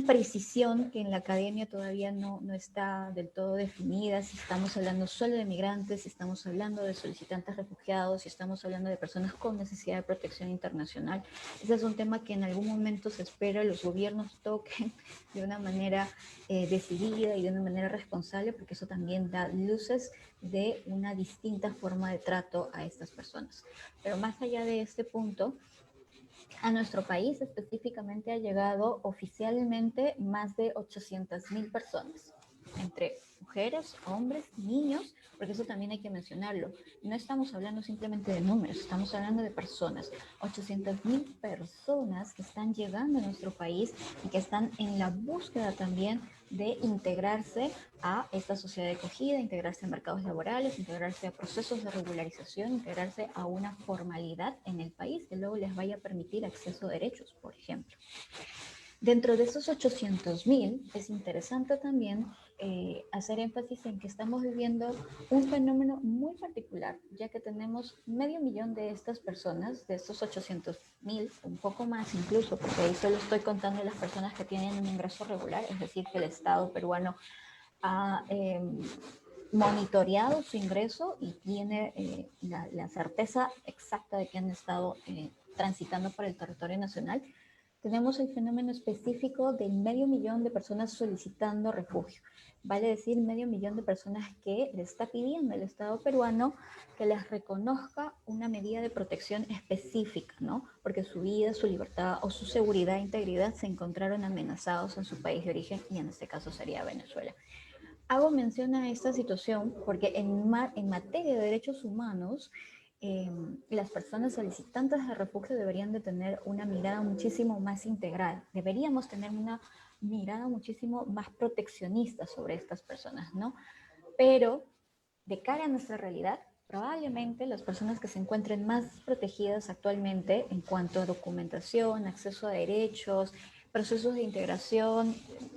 precisión que en la academia todavía no está del todo definida, si estamos hablando solo de migrantes, si estamos hablando de solicitantes refugiados, si estamos hablando de personas con necesidad de protección internacional. Ese es un tema que en algún momento se espera los gobiernos toquen de una manera decidida y de una manera responsable, porque eso también da luces de una distinta forma de trato a estas personas. Pero más allá de este punto, a nuestro país específicamente ha llegado oficialmente más de 800.000 personas, entre mujeres, hombres, niños, porque eso también hay que mencionarlo. No estamos hablando simplemente de números, estamos hablando de personas. 800.000 personas que están llegando a nuestro país y que están en la búsqueda también de integrarse a esta sociedad de acogida, integrarse a mercados laborales, integrarse a procesos de regularización, integrarse a una formalidad en el país que luego les vaya a permitir acceso a derechos, por ejemplo. Dentro de esos 800.000 es interesante también hacer énfasis en que estamos viviendo un fenómeno muy particular, ya que tenemos 500.000 de estas personas, de estos 800.000, un poco más incluso, porque ahí solo estoy contando las personas que tienen un ingreso regular, es decir, que el Estado peruano ha monitoreado su ingreso y tiene la certeza exacta de que han estado transitando por el territorio nacional. tenemos el fenómeno específico del 500.000 de personas solicitando refugio. Vale decir, 500.000 de personas que le está pidiendo el Estado peruano que les reconozca una medida de protección específica, ¿no? Porque su vida, su libertad o su seguridad e integridad se encontraron amenazados en su país de origen, y en este caso sería Venezuela. Hago mención a esta situación porque en materia de derechos humanos, las personas solicitantes de refugio deberían de tener una mirada muchísimo más integral. Deberíamos tener una mirada muchísimo más proteccionista sobre estas personas, ¿no? Pero de cara a nuestra realidad, probablemente las personas que se encuentren más protegidas actualmente en cuanto a documentación, acceso a derechos, procesos de integración,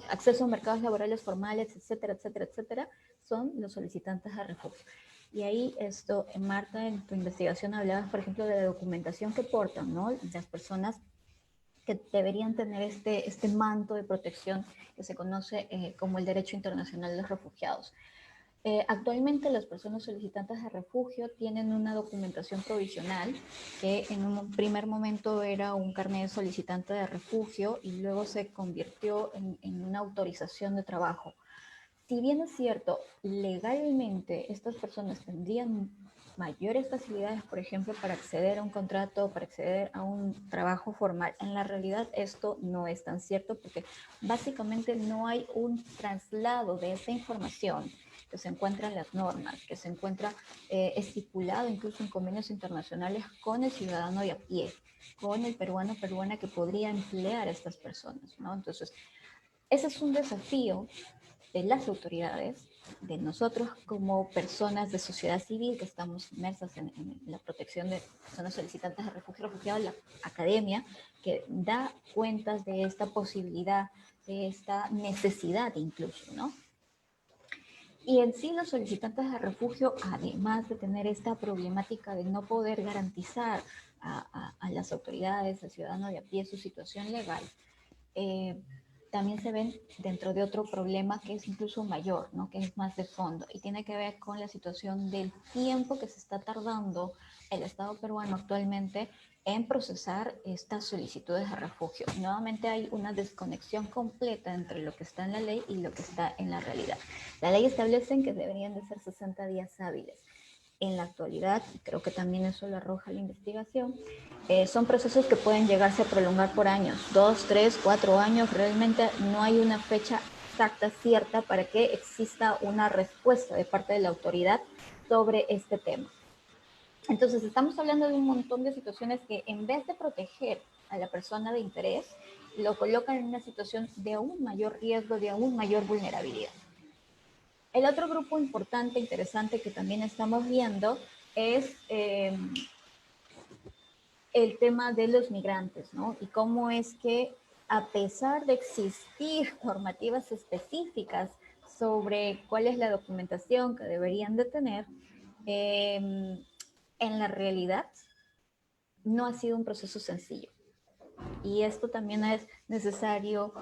acceso a mercados laborales formales, etcétera, etcétera, etcétera, son los solicitantes de refugio. Y ahí Marta, en tu investigación hablabas, por ejemplo, de la documentación que portan, ¿no? Las personas que deberían tener este manto de protección que se conoce como el derecho internacional de los refugiados. Actualmente las personas solicitantes de refugio tienen una documentación provisional que en un primer momento era un carnet de solicitante de refugio y luego se convirtió en una autorización de trabajo. Si bien es cierto, legalmente estas personas tendrían mayores facilidades, por ejemplo, para acceder a un contrato, para acceder a un trabajo formal, en la realidad esto no es tan cierto porque básicamente no hay un traslado de esa información que se encuentra en las normas, que se encuentra estipulado incluso en convenios internacionales con el ciudadano de a pie, con el peruano o peruana que podría emplear a estas personas, ¿no? Entonces, ese es un desafío de las autoridades, de nosotros como personas de sociedad civil que estamos inmersas en la protección de personas solicitantes de refugio, refugiados, la academia, que da cuentas de esta posibilidad, de esta necesidad incluso, ¿no? Y en sí los solicitantes de refugio, además de tener esta problemática de no poder garantizar a las autoridades, al ciudadano de a pie su situación legal, también se ven dentro de otro problema que es incluso mayor, ¿no? Que es más de fondo y tiene que ver con la situación del tiempo que se está tardando el Estado peruano actualmente en procesar estas solicitudes de refugio. Nuevamente hay una desconexión completa entre lo que está en la ley y lo que está en la realidad. La ley establece que deberían de ser 60 días hábiles. En la actualidad, y creo que también eso lo arroja la investigación, son procesos que pueden llegarse a prolongar por años, 2, 3, 4 años. Realmente no hay una fecha exacta, cierta, para que exista una respuesta de parte de la autoridad sobre este tema. Entonces, estamos hablando de un montón de situaciones que en vez de proteger a la persona de interés, lo colocan en una situación de aún mayor riesgo, de aún mayor vulnerabilidad. El otro grupo importante, interesante que también estamos viendo es el tema de los migrantes, ¿no? Y cómo es que a pesar de existir normativas específicas sobre cuál es la documentación que deberían de tener, en la realidad no ha sido un proceso sencillo. Y esto también es necesario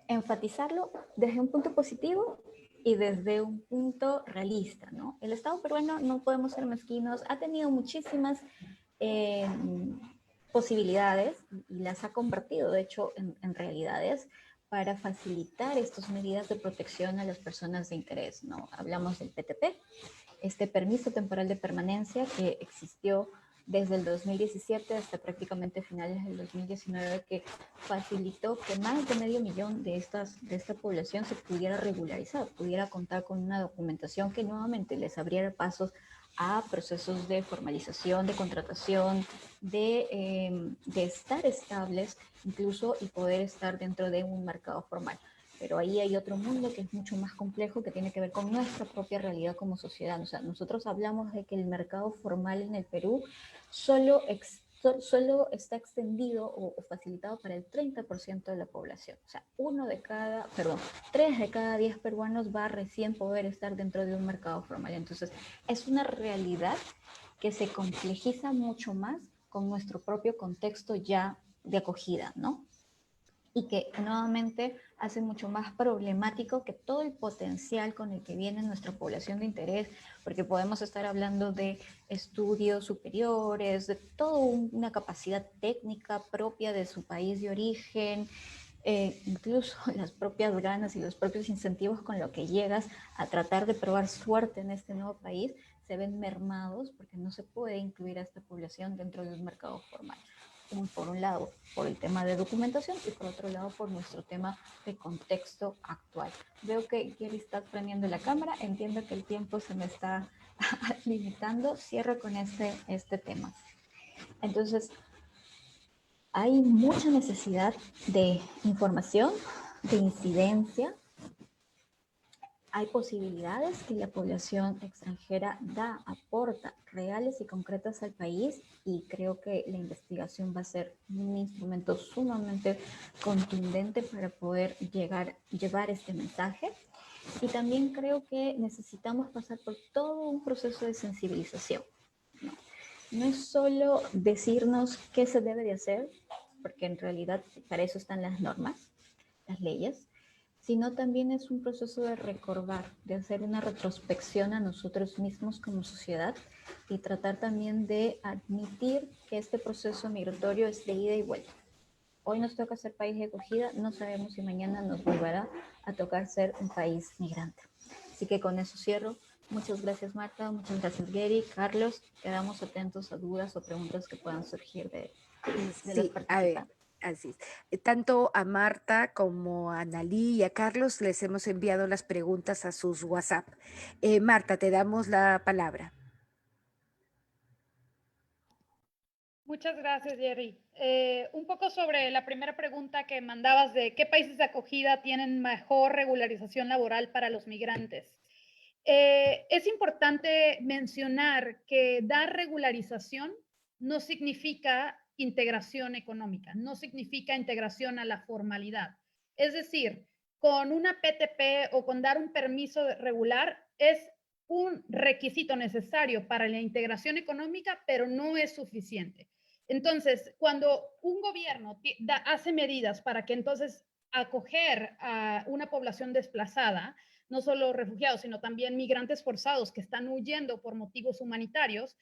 enfatizarlo desde un punto positivo y desde un punto realista, ¿no? El Estado peruano, no podemos ser mezquinos, ha tenido muchísimas posibilidades y las ha convertido, de hecho, en realidades para facilitar estas medidas de protección a las personas de interés, ¿no? Hablamos del PTP, este permiso temporal de permanencia que existió desde el 2017 hasta prácticamente finales del 2019, que facilitó que más de 500.000 de esta población se pudiera regularizar, pudiera contar con una documentación que nuevamente les abriera pasos a procesos de formalización, de contratación, de estar estables incluso y poder estar dentro de un mercado formal. Pero ahí hay otro mundo que es mucho más complejo, que tiene que ver con nuestra propia realidad como sociedad. O sea, nosotros hablamos de que el mercado formal en el Perú solo está extendido o facilitado para el 30% de la población. O sea, 3 de cada 10 peruanos va a recién poder estar dentro de un mercado formal. Entonces, es una realidad que se complejiza mucho más con nuestro propio contexto ya de acogida, ¿no? y que nuevamente hace mucho más problemático que todo el potencial con el que viene nuestra población de interés, porque podemos estar hablando de estudios superiores, de toda una capacidad técnica propia de su país de origen, incluso las propias ganas y los propios incentivos con lo que llegas a tratar de probar suerte en este nuevo país se ven mermados porque no se puede incluir a esta población dentro del mercado formal. Por un lado, por el tema de documentación y por otro lado, por nuestro tema de contexto actual. Veo que Gary está prendiendo la cámara, entiendo que el tiempo se me está limitando, cierro con este tema. Entonces, hay mucha necesidad de información, de incidencia. Hay posibilidades que la población extranjera aporta reales y concretas al país y creo que la investigación va a ser un instrumento sumamente contundente para poder llevar este mensaje. Y también creo que necesitamos pasar por todo un proceso de sensibilización. No es solo decirnos qué se debe de hacer, porque en realidad para eso están las normas, las leyes, sino también es un proceso de recordar, de hacer una retrospección a nosotros mismos como sociedad y tratar también de admitir que este proceso migratorio es de ida y vuelta. Hoy nos toca ser país de acogida, no sabemos si mañana nos volverá a tocar ser un país migrante. Así que con eso cierro. Muchas gracias Marta, muchas gracias Gary, Carlos. Quedamos atentos a dudas o preguntas que puedan surgir de los Sí, a ver, participantes. así es. Tanto a Marta como a Analí y a Carlos les hemos enviado las preguntas a sus WhatsApp. Marta, te damos la palabra. Muchas gracias, Jerry. Un poco sobre la primera pregunta que mandabas de qué países de acogida tienen mejor regularización laboral para los migrantes. Es importante mencionar que dar regularización no significa integración económica, no significa integración a la formalidad. Es decir, con una PTP o con dar un permiso regular es un requisito necesario para la integración económica, pero no es suficiente. Entonces, cuando un gobierno hace medidas para que entonces acoger a una población desplazada, no solo refugiados, sino también migrantes forzados que están huyendo por motivos humanitarios,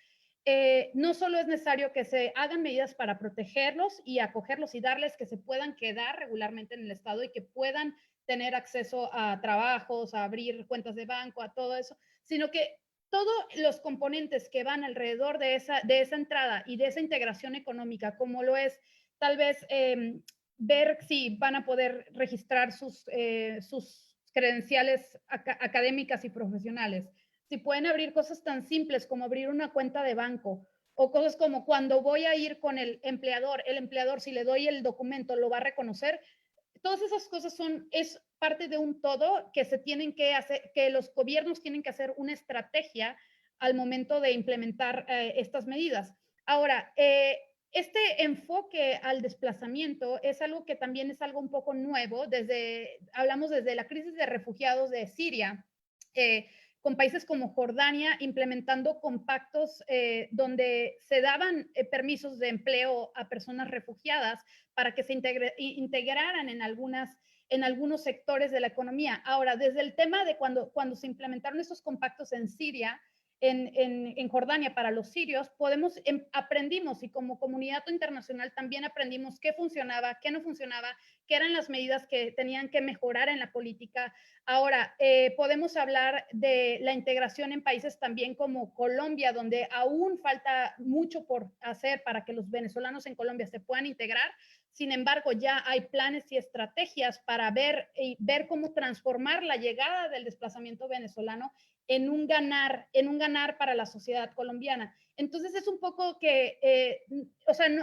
no solo es necesario que se hagan medidas para protegerlos y acogerlos y darles que se puedan quedar regularmente en el Estado y que puedan tener acceso a trabajos, a abrir cuentas de banco, a todo eso, sino que todos los componentes que van alrededor de esa entrada y de esa integración económica, como lo es tal vez ver si van a poder registrar sus credenciales académicas y profesionales, si pueden abrir cosas tan simples como abrir una cuenta de banco o cosas como cuando voy a ir con el empleador si le doy el documento lo va a reconocer. Todas esas cosas es parte de un todo que se tienen que hacer, que los gobiernos tienen que hacer una estrategia al momento de implementar estas medidas. Ahora, este enfoque al desplazamiento es algo que también es algo un poco nuevo. Hablamos desde la crisis de refugiados de Siria, con países como Jordania implementando compactos donde se daban permisos de empleo a personas refugiadas para que se integraran en algunos sectores de la economía. Ahora, desde el tema de cuando se implementaron estos compactos en Siria, en Jordania para los sirios, aprendimos y como comunidad internacional también aprendimos qué funcionaba, qué no funcionaba, qué eran las medidas que tenían que mejorar en la política. Ahora, podemos hablar de la integración en países también como Colombia, donde aún falta mucho por hacer para que los venezolanos en Colombia se puedan integrar. Sin embargo, ya hay planes y estrategias para ver cómo transformar la llegada del desplazamiento venezolano en un ganar para la sociedad colombiana. Entonces es un poco que,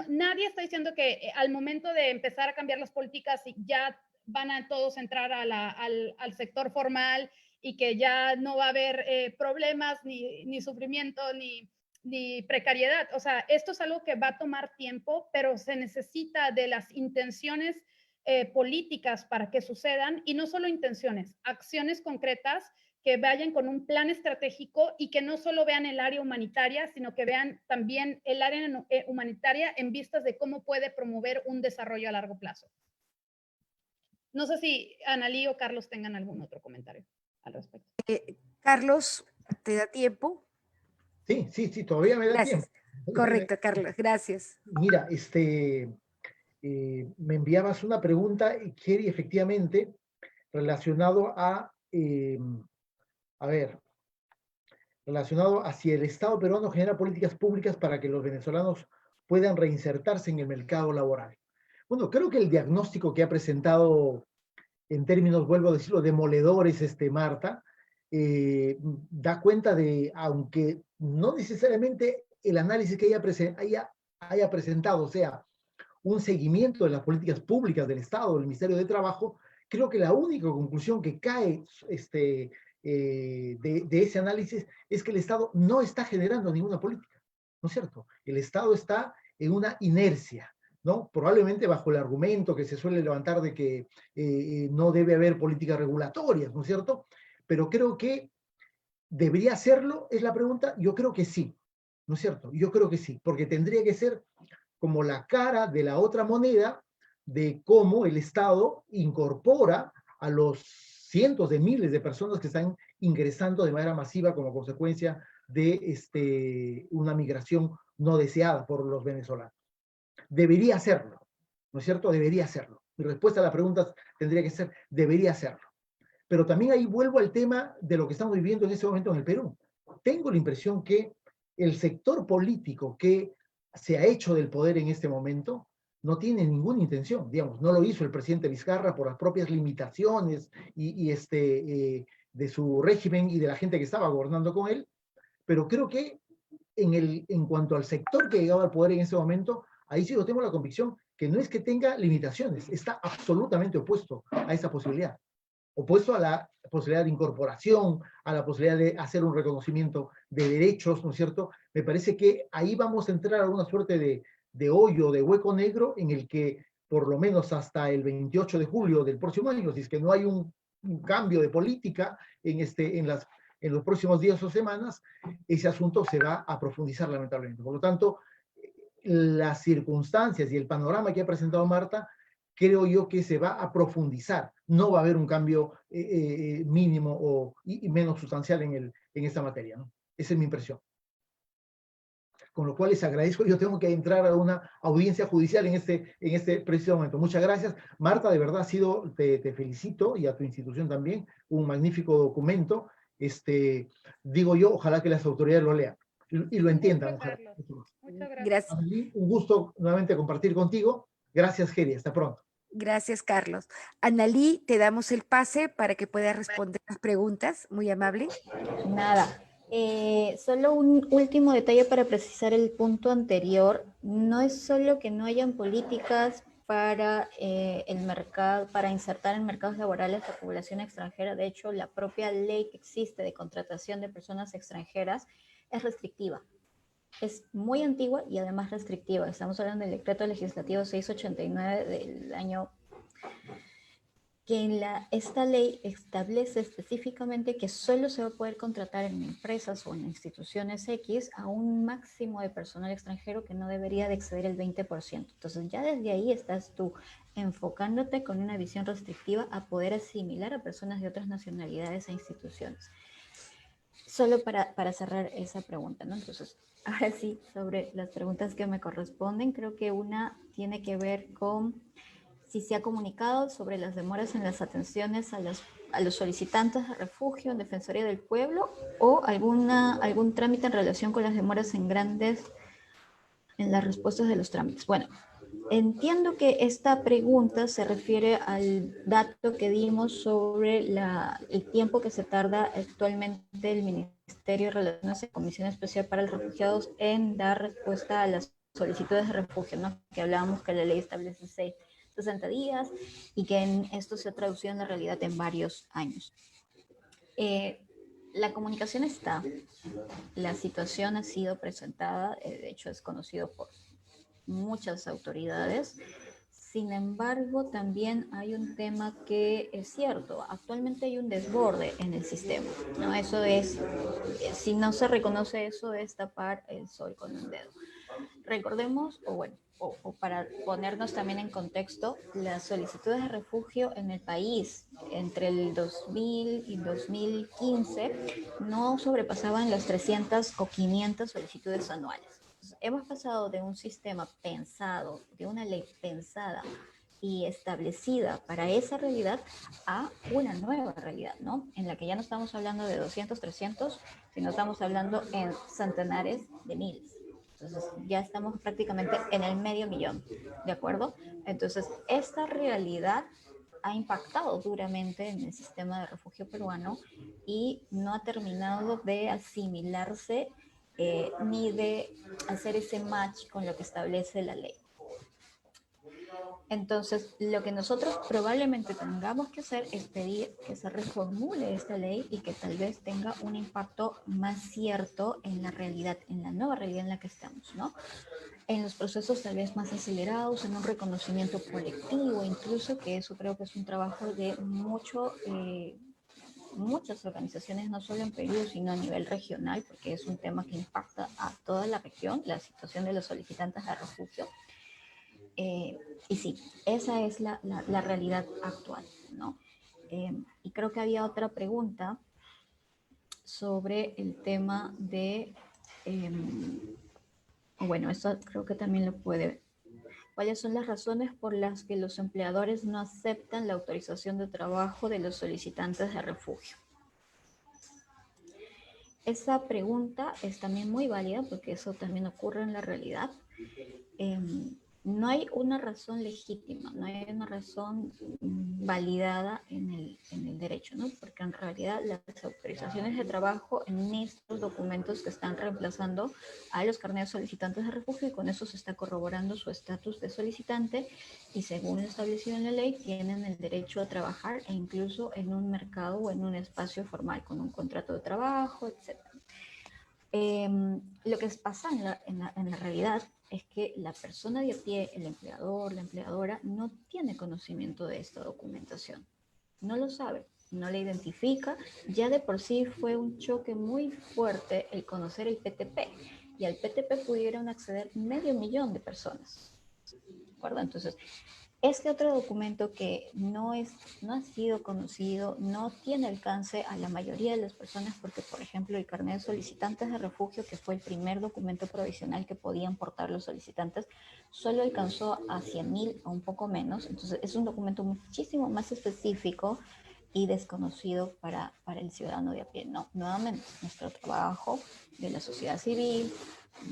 nadie está diciendo que al momento de empezar a cambiar las políticas ya van a todos entrar al sector formal y que ya no va a haber problemas, ni sufrimiento, ni precariedad. O sea, esto es algo que va a tomar tiempo, pero se necesita de las intenciones políticas para que sucedan, y no solo intenciones, acciones concretas que vayan con un plan estratégico y que no solo vean el área humanitaria, sino que vean también el área humanitaria en vistas de cómo puede promover un desarrollo a largo plazo. No sé si Analí o Carlos tengan algún otro comentario al respecto. Carlos, ¿te da tiempo? Sí, todavía me da tiempo. Gracias. Correcto, Carlos, gracias. Mira, me enviabas una pregunta, Kerry, efectivamente, relacionado a ver, relacionado a si el Estado peruano genera políticas públicas para que los venezolanos puedan reinsertarse en el mercado laboral. Bueno, creo que el diagnóstico que ha presentado en términos, vuelvo a decirlo, demoledores, Marta, da cuenta de, aunque no necesariamente el análisis que haya presentado sea un seguimiento de las políticas públicas del Estado, del Ministerio de Trabajo, creo que la única conclusión que cae de ese análisis es que el Estado no está generando ninguna política, ¿no es cierto? El Estado está en una inercia, ¿no? Probablemente bajo el argumento que se suele levantar de que no debe haber políticas regulatorias, ¿no es cierto? Pero creo que debería hacerlo, es la pregunta, yo creo que sí, ¿no es cierto? Yo creo que sí, porque tendría que ser como la cara de la otra moneda de cómo el Estado incorpora a los cientos de miles de personas que están ingresando de manera masiva como consecuencia de una migración no deseada por los venezolanos. Debería hacerlo, ¿no es cierto? Debería hacerlo. Mi respuesta a la pregunta tendría que ser, debería hacerlo. Pero también ahí vuelvo al tema de lo que estamos viviendo en este momento en el Perú. Tengo la impresión que el sector político que se ha hecho del poder en este momento no tiene ninguna intención, digamos, no lo hizo el presidente Vizcarra por las propias limitaciones de su régimen y de la gente que estaba gobernando con él, pero creo que en cuanto al sector que llegaba al poder en ese momento, ahí sí yo tengo la convicción que no es que tenga limitaciones, está absolutamente opuesto a esa posibilidad, opuesto a la posibilidad de incorporación, a la posibilidad de hacer un reconocimiento de derechos, ¿no es cierto? Me parece que ahí vamos a entrar a una suerte de hoyo, de hueco negro, en el que por lo menos hasta el 28 de julio del próximo año, si es que no hay un cambio de política en los próximos días o semanas, ese asunto se va a profundizar lamentablemente. Por lo tanto, las circunstancias y el panorama que ha presentado Marta, creo yo que se va a profundizar. No va a haber un cambio mínimo y menos sustancial en esta materia, ¿no? Esa es mi impresión. Con lo cual les agradezco. Yo tengo que entrar a una audiencia judicial en este preciso momento. Muchas gracias. Marta, de verdad te felicito, y a tu institución también, un magnífico documento. Digo yo, ojalá que las autoridades lo lean y lo entiendan. Muchas gracias. Gracias. Un gusto nuevamente compartir contigo. Gracias, Geri. Hasta pronto. Gracias, Carlos. Analí, te damos el pase para que puedas responder las preguntas. Muy amable. Nada. Solo un último detalle para precisar el punto anterior. No es solo que no hayan políticas para el mercado, para insertar en mercados laborales a población extranjera. De hecho, la propia ley que existe de contratación de personas extranjeras es restrictiva. Es muy antigua y además restrictiva. Estamos hablando del decreto legislativo 689 del año, que esta ley establece específicamente que solo se va a poder contratar en empresas o en instituciones X a un máximo de personal extranjero que no debería de exceder el 20%. Entonces ya desde ahí estás tú enfocándote con una visión restrictiva a poder asimilar a personas de otras nacionalidades e instituciones. Solo para cerrar esa pregunta, ¿no? Entonces, ahora sí, sobre las preguntas que me corresponden, creo que una tiene que ver con si se ha comunicado sobre las demoras en las atenciones a los solicitantes de refugio en Defensoría del Pueblo o algún trámite en relación con las demoras en las respuestas de los trámites. Bueno, entiendo que esta pregunta se refiere al dato que dimos sobre el tiempo que se tarda actualmente el Ministerio de Relaciones y Comisión Especial para los Refugiados en dar respuesta a las solicitudes de refugio, ¿no? Que hablábamos que la ley establece 60 días y que esto se ha traducido en la realidad en varios años. La comunicación está, la situación ha sido presentada, de hecho es conocido por muchas autoridades. Sin embargo, también hay un tema que es cierto, actualmente hay un desborde en el sistema, ¿no? Eso es, si no se reconoce eso, es tapar el sol con un dedo. Recordemos, o bueno, o para ponernos también en contexto, las solicitudes de refugio en el país entre el 2000 y 2015 no sobrepasaban las 300 o 500 solicitudes anuales. Entonces, hemos pasado de un sistema pensado, de una ley pensada y establecida para esa realidad a una nueva realidad, ¿no? En la que ya no estamos hablando de 200, 300, sino estamos hablando en centenares de miles. Entonces ya estamos prácticamente en el medio millón, ¿de acuerdo? Entonces esta realidad ha impactado duramente en el sistema de refugio peruano y no ha terminado de asimilarse ni de hacer ese match con lo que establece la ley. Entonces, lo que nosotros probablemente tengamos que hacer es pedir que se reformule esta ley y que tal vez tenga un impacto más cierto en la realidad, en la nueva realidad en la que estamos, ¿no? En los procesos tal vez más acelerados, en un reconocimiento colectivo, incluso, que eso creo que es un trabajo de muchas organizaciones, no solo en Perú, sino a nivel regional, porque es un tema que impacta a toda la región, la situación de los solicitantes de refugio. Y sí, esa es la realidad actual, ¿no? Y creo que había otra pregunta sobre el tema de, bueno, eso creo que también lo puede. ¿Cuáles son las razones por las que los empleadores no aceptan la autorización de trabajo de los solicitantes de refugio? Esa pregunta es también muy válida porque eso también ocurre en la realidad. No hay una razón legítima, no hay una razón validada en el derecho, ¿no? Porque en realidad las autorizaciones de trabajo en estos documentos que están reemplazando a los carnets solicitantes de refugio y con eso se está corroborando su estatus de solicitante y según lo establecido en la ley tienen el derecho a trabajar e incluso en un mercado o en un espacio formal con un contrato de trabajo, etc. Lo que pasa en la realidad es que la persona de a pie, el empleador, la empleadora, no tiene conocimiento de esta documentación. No lo sabe, no la identifica. Ya de por sí fue un choque muy fuerte el conocer el PTP. Y al PTP pudieron acceder 500.000 de personas. ¿De acuerdo? Entonces, este otro documento que no ha sido conocido, no tiene alcance a la mayoría de las personas porque, por ejemplo, el carnet de solicitantes de refugio, que fue el primer documento provisional que podían portar los solicitantes, solo alcanzó a 100.000 o un poco menos. Entonces, es un documento muchísimo más específico y desconocido para el ciudadano de a pie. No, nuevamente, nuestro trabajo de la sociedad civil,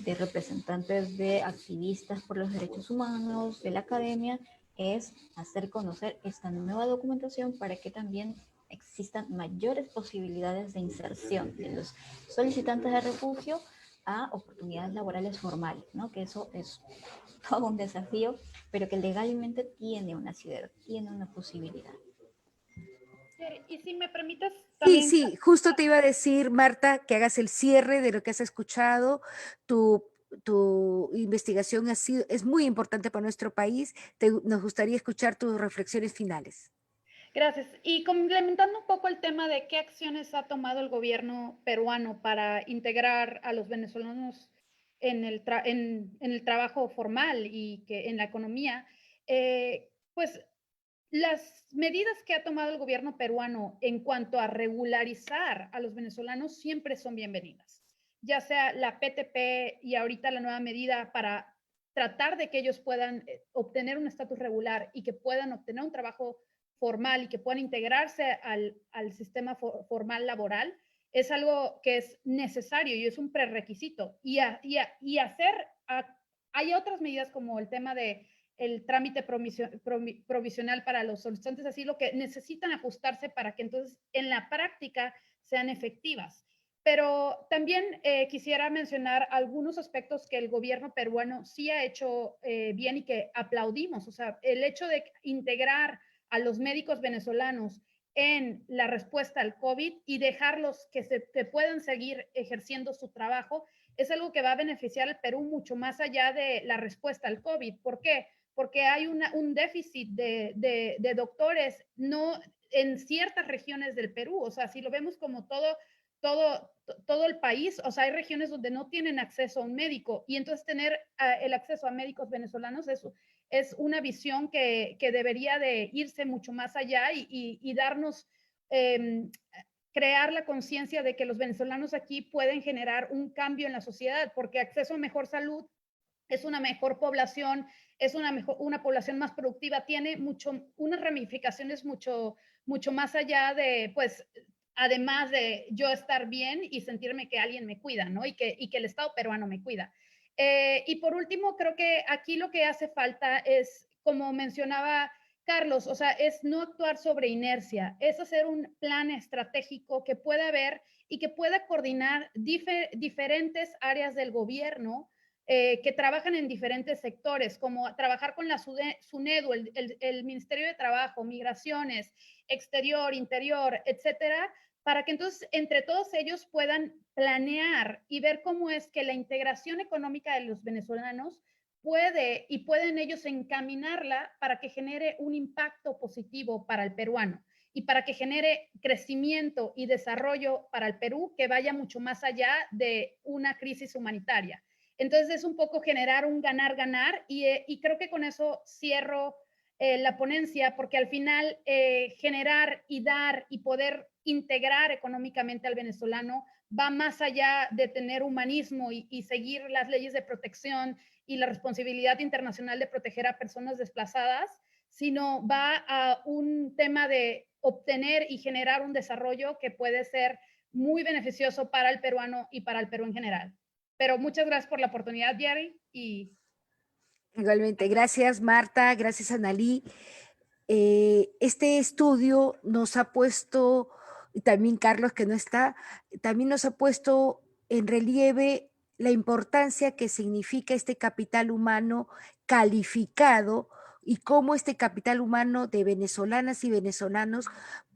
de representantes de activistas por los derechos humanos, de la academia, es hacer conocer esta nueva documentación para que también existan mayores posibilidades de inserción de los solicitantes de refugio a oportunidades laborales formales, ¿no? Que eso es todo un desafío, pero que legalmente tiene una ciudad, tiene una posibilidad. Y si me permites Sí, también... sí, justo te iba a decir, Marta, que hagas el cierre de lo que has escuchado. Tu investigación es muy importante para nuestro país. Nos gustaría escuchar tus reflexiones finales. Gracias. Y complementando un poco el tema de qué acciones ha tomado el gobierno peruano para integrar a los venezolanos en el trabajo formal y que en la economía, pues las medidas que ha tomado el gobierno peruano en cuanto a regularizar a los venezolanos siempre son bienvenidas, ya sea la PTP y ahorita la nueva medida para tratar de que ellos puedan obtener un estatus regular y que puedan obtener un trabajo formal y que puedan integrarse al sistema formal laboral, es algo que es necesario y es un prerequisito. Hay otras medidas como el tema de el trámite provisional para los solicitantes de asilo que necesitan ajustarse para que entonces en la práctica sean efectivas. Pero también quisiera mencionar algunos aspectos que el gobierno peruano sí ha hecho bien y que aplaudimos. O sea, el hecho de integrar a los médicos venezolanos en la respuesta al COVID y dejarlos que puedan seguir ejerciendo su trabajo es algo que va a beneficiar al Perú mucho más allá de la respuesta al COVID. ¿Por qué? Porque hay un déficit de doctores no en ciertas regiones del Perú. O sea, si lo vemos como todo todo el país, o sea, hay regiones donde no tienen acceso a un médico y entonces tener el acceso a médicos venezolanos es una visión que debería de irse mucho más allá y darnos, crear la conciencia de que los venezolanos aquí pueden generar un cambio en la sociedad, porque acceso a mejor salud es una mejor población, es una población más productiva, tiene unas ramificaciones mucho más allá de, pues, además de yo estar bien y sentirme que alguien me cuida, ¿no? Y que el Estado peruano me cuida. Y por último, creo que aquí lo que hace falta es, como mencionaba Carlos, o sea, es no actuar sobre inercia, es hacer un plan estratégico que pueda ver y que pueda coordinar diferentes áreas del gobierno que trabajan en diferentes sectores, como trabajar con la SUNEDU, el Ministerio de Trabajo, Migraciones, Exterior, Interior, etcétera, para que entonces entre todos ellos puedan planear y ver cómo es que la integración económica de los venezolanos pueden ellos encaminarla para que genere un impacto positivo para el peruano y para que genere crecimiento y desarrollo para el Perú que vaya mucho más allá de una crisis humanitaria. Entonces es un poco generar un ganar-ganar y creo que con eso cierro la ponencia, porque al final generar y dar y poder integrar económicamente al venezolano va más allá de tener humanismo y seguir las leyes de protección y la responsabilidad internacional de proteger a personas desplazadas, sino va a un tema de obtener y generar un desarrollo que puede ser muy beneficioso para el peruano y para el Perú en general. Pero muchas gracias por la oportunidad, Jerry. Igualmente, gracias Marta, gracias Analí. Este estudio nos ha puesto, y también Carlos que no está, también nos ha puesto en relieve la importancia que significa este capital humano calificado y cómo este capital humano de venezolanas y venezolanos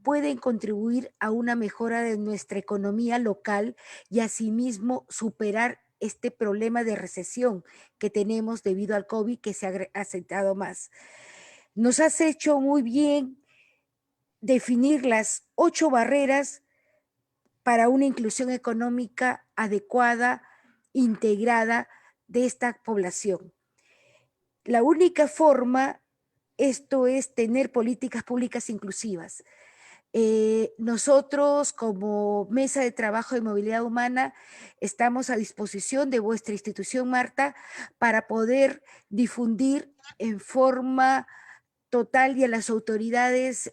pueden contribuir a una mejora de nuestra economía local y asimismo superar este problema de recesión que tenemos debido al COVID que se ha acentuado más. Nos has hecho muy bien definir las 8 barreras para una inclusión económica adecuada, integrada de esta población. La única forma, esto es tener políticas públicas inclusivas. Nosotros como Mesa de Trabajo de Movilidad Humana estamos a disposición de vuestra institución, Marta, para poder difundir en forma total y a las autoridades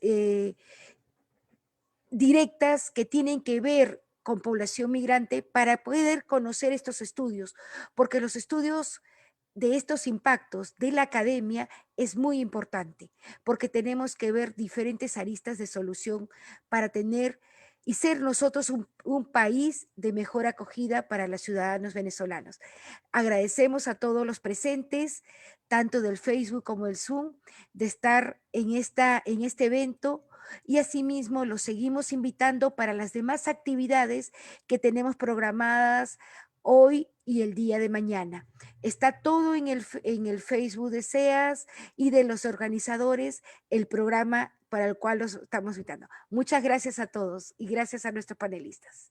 directas que tienen que ver con población migrante para poder conocer estos estudios, porque los estudios de estos impactos de la academia es muy importante, porque tenemos que ver diferentes aristas de solución para tener y ser nosotros un país de mejor acogida para los ciudadanos venezolanos. Agradecemos a todos los presentes, tanto del Facebook como del Zoom, de estar en este evento y asimismo los seguimos invitando para las demás actividades que tenemos programadas hoy y el día de mañana. Está todo en el Facebook de SEAS y de los organizadores, el programa para el cual los estamos invitando. Muchas gracias a todos y gracias a nuestros panelistas.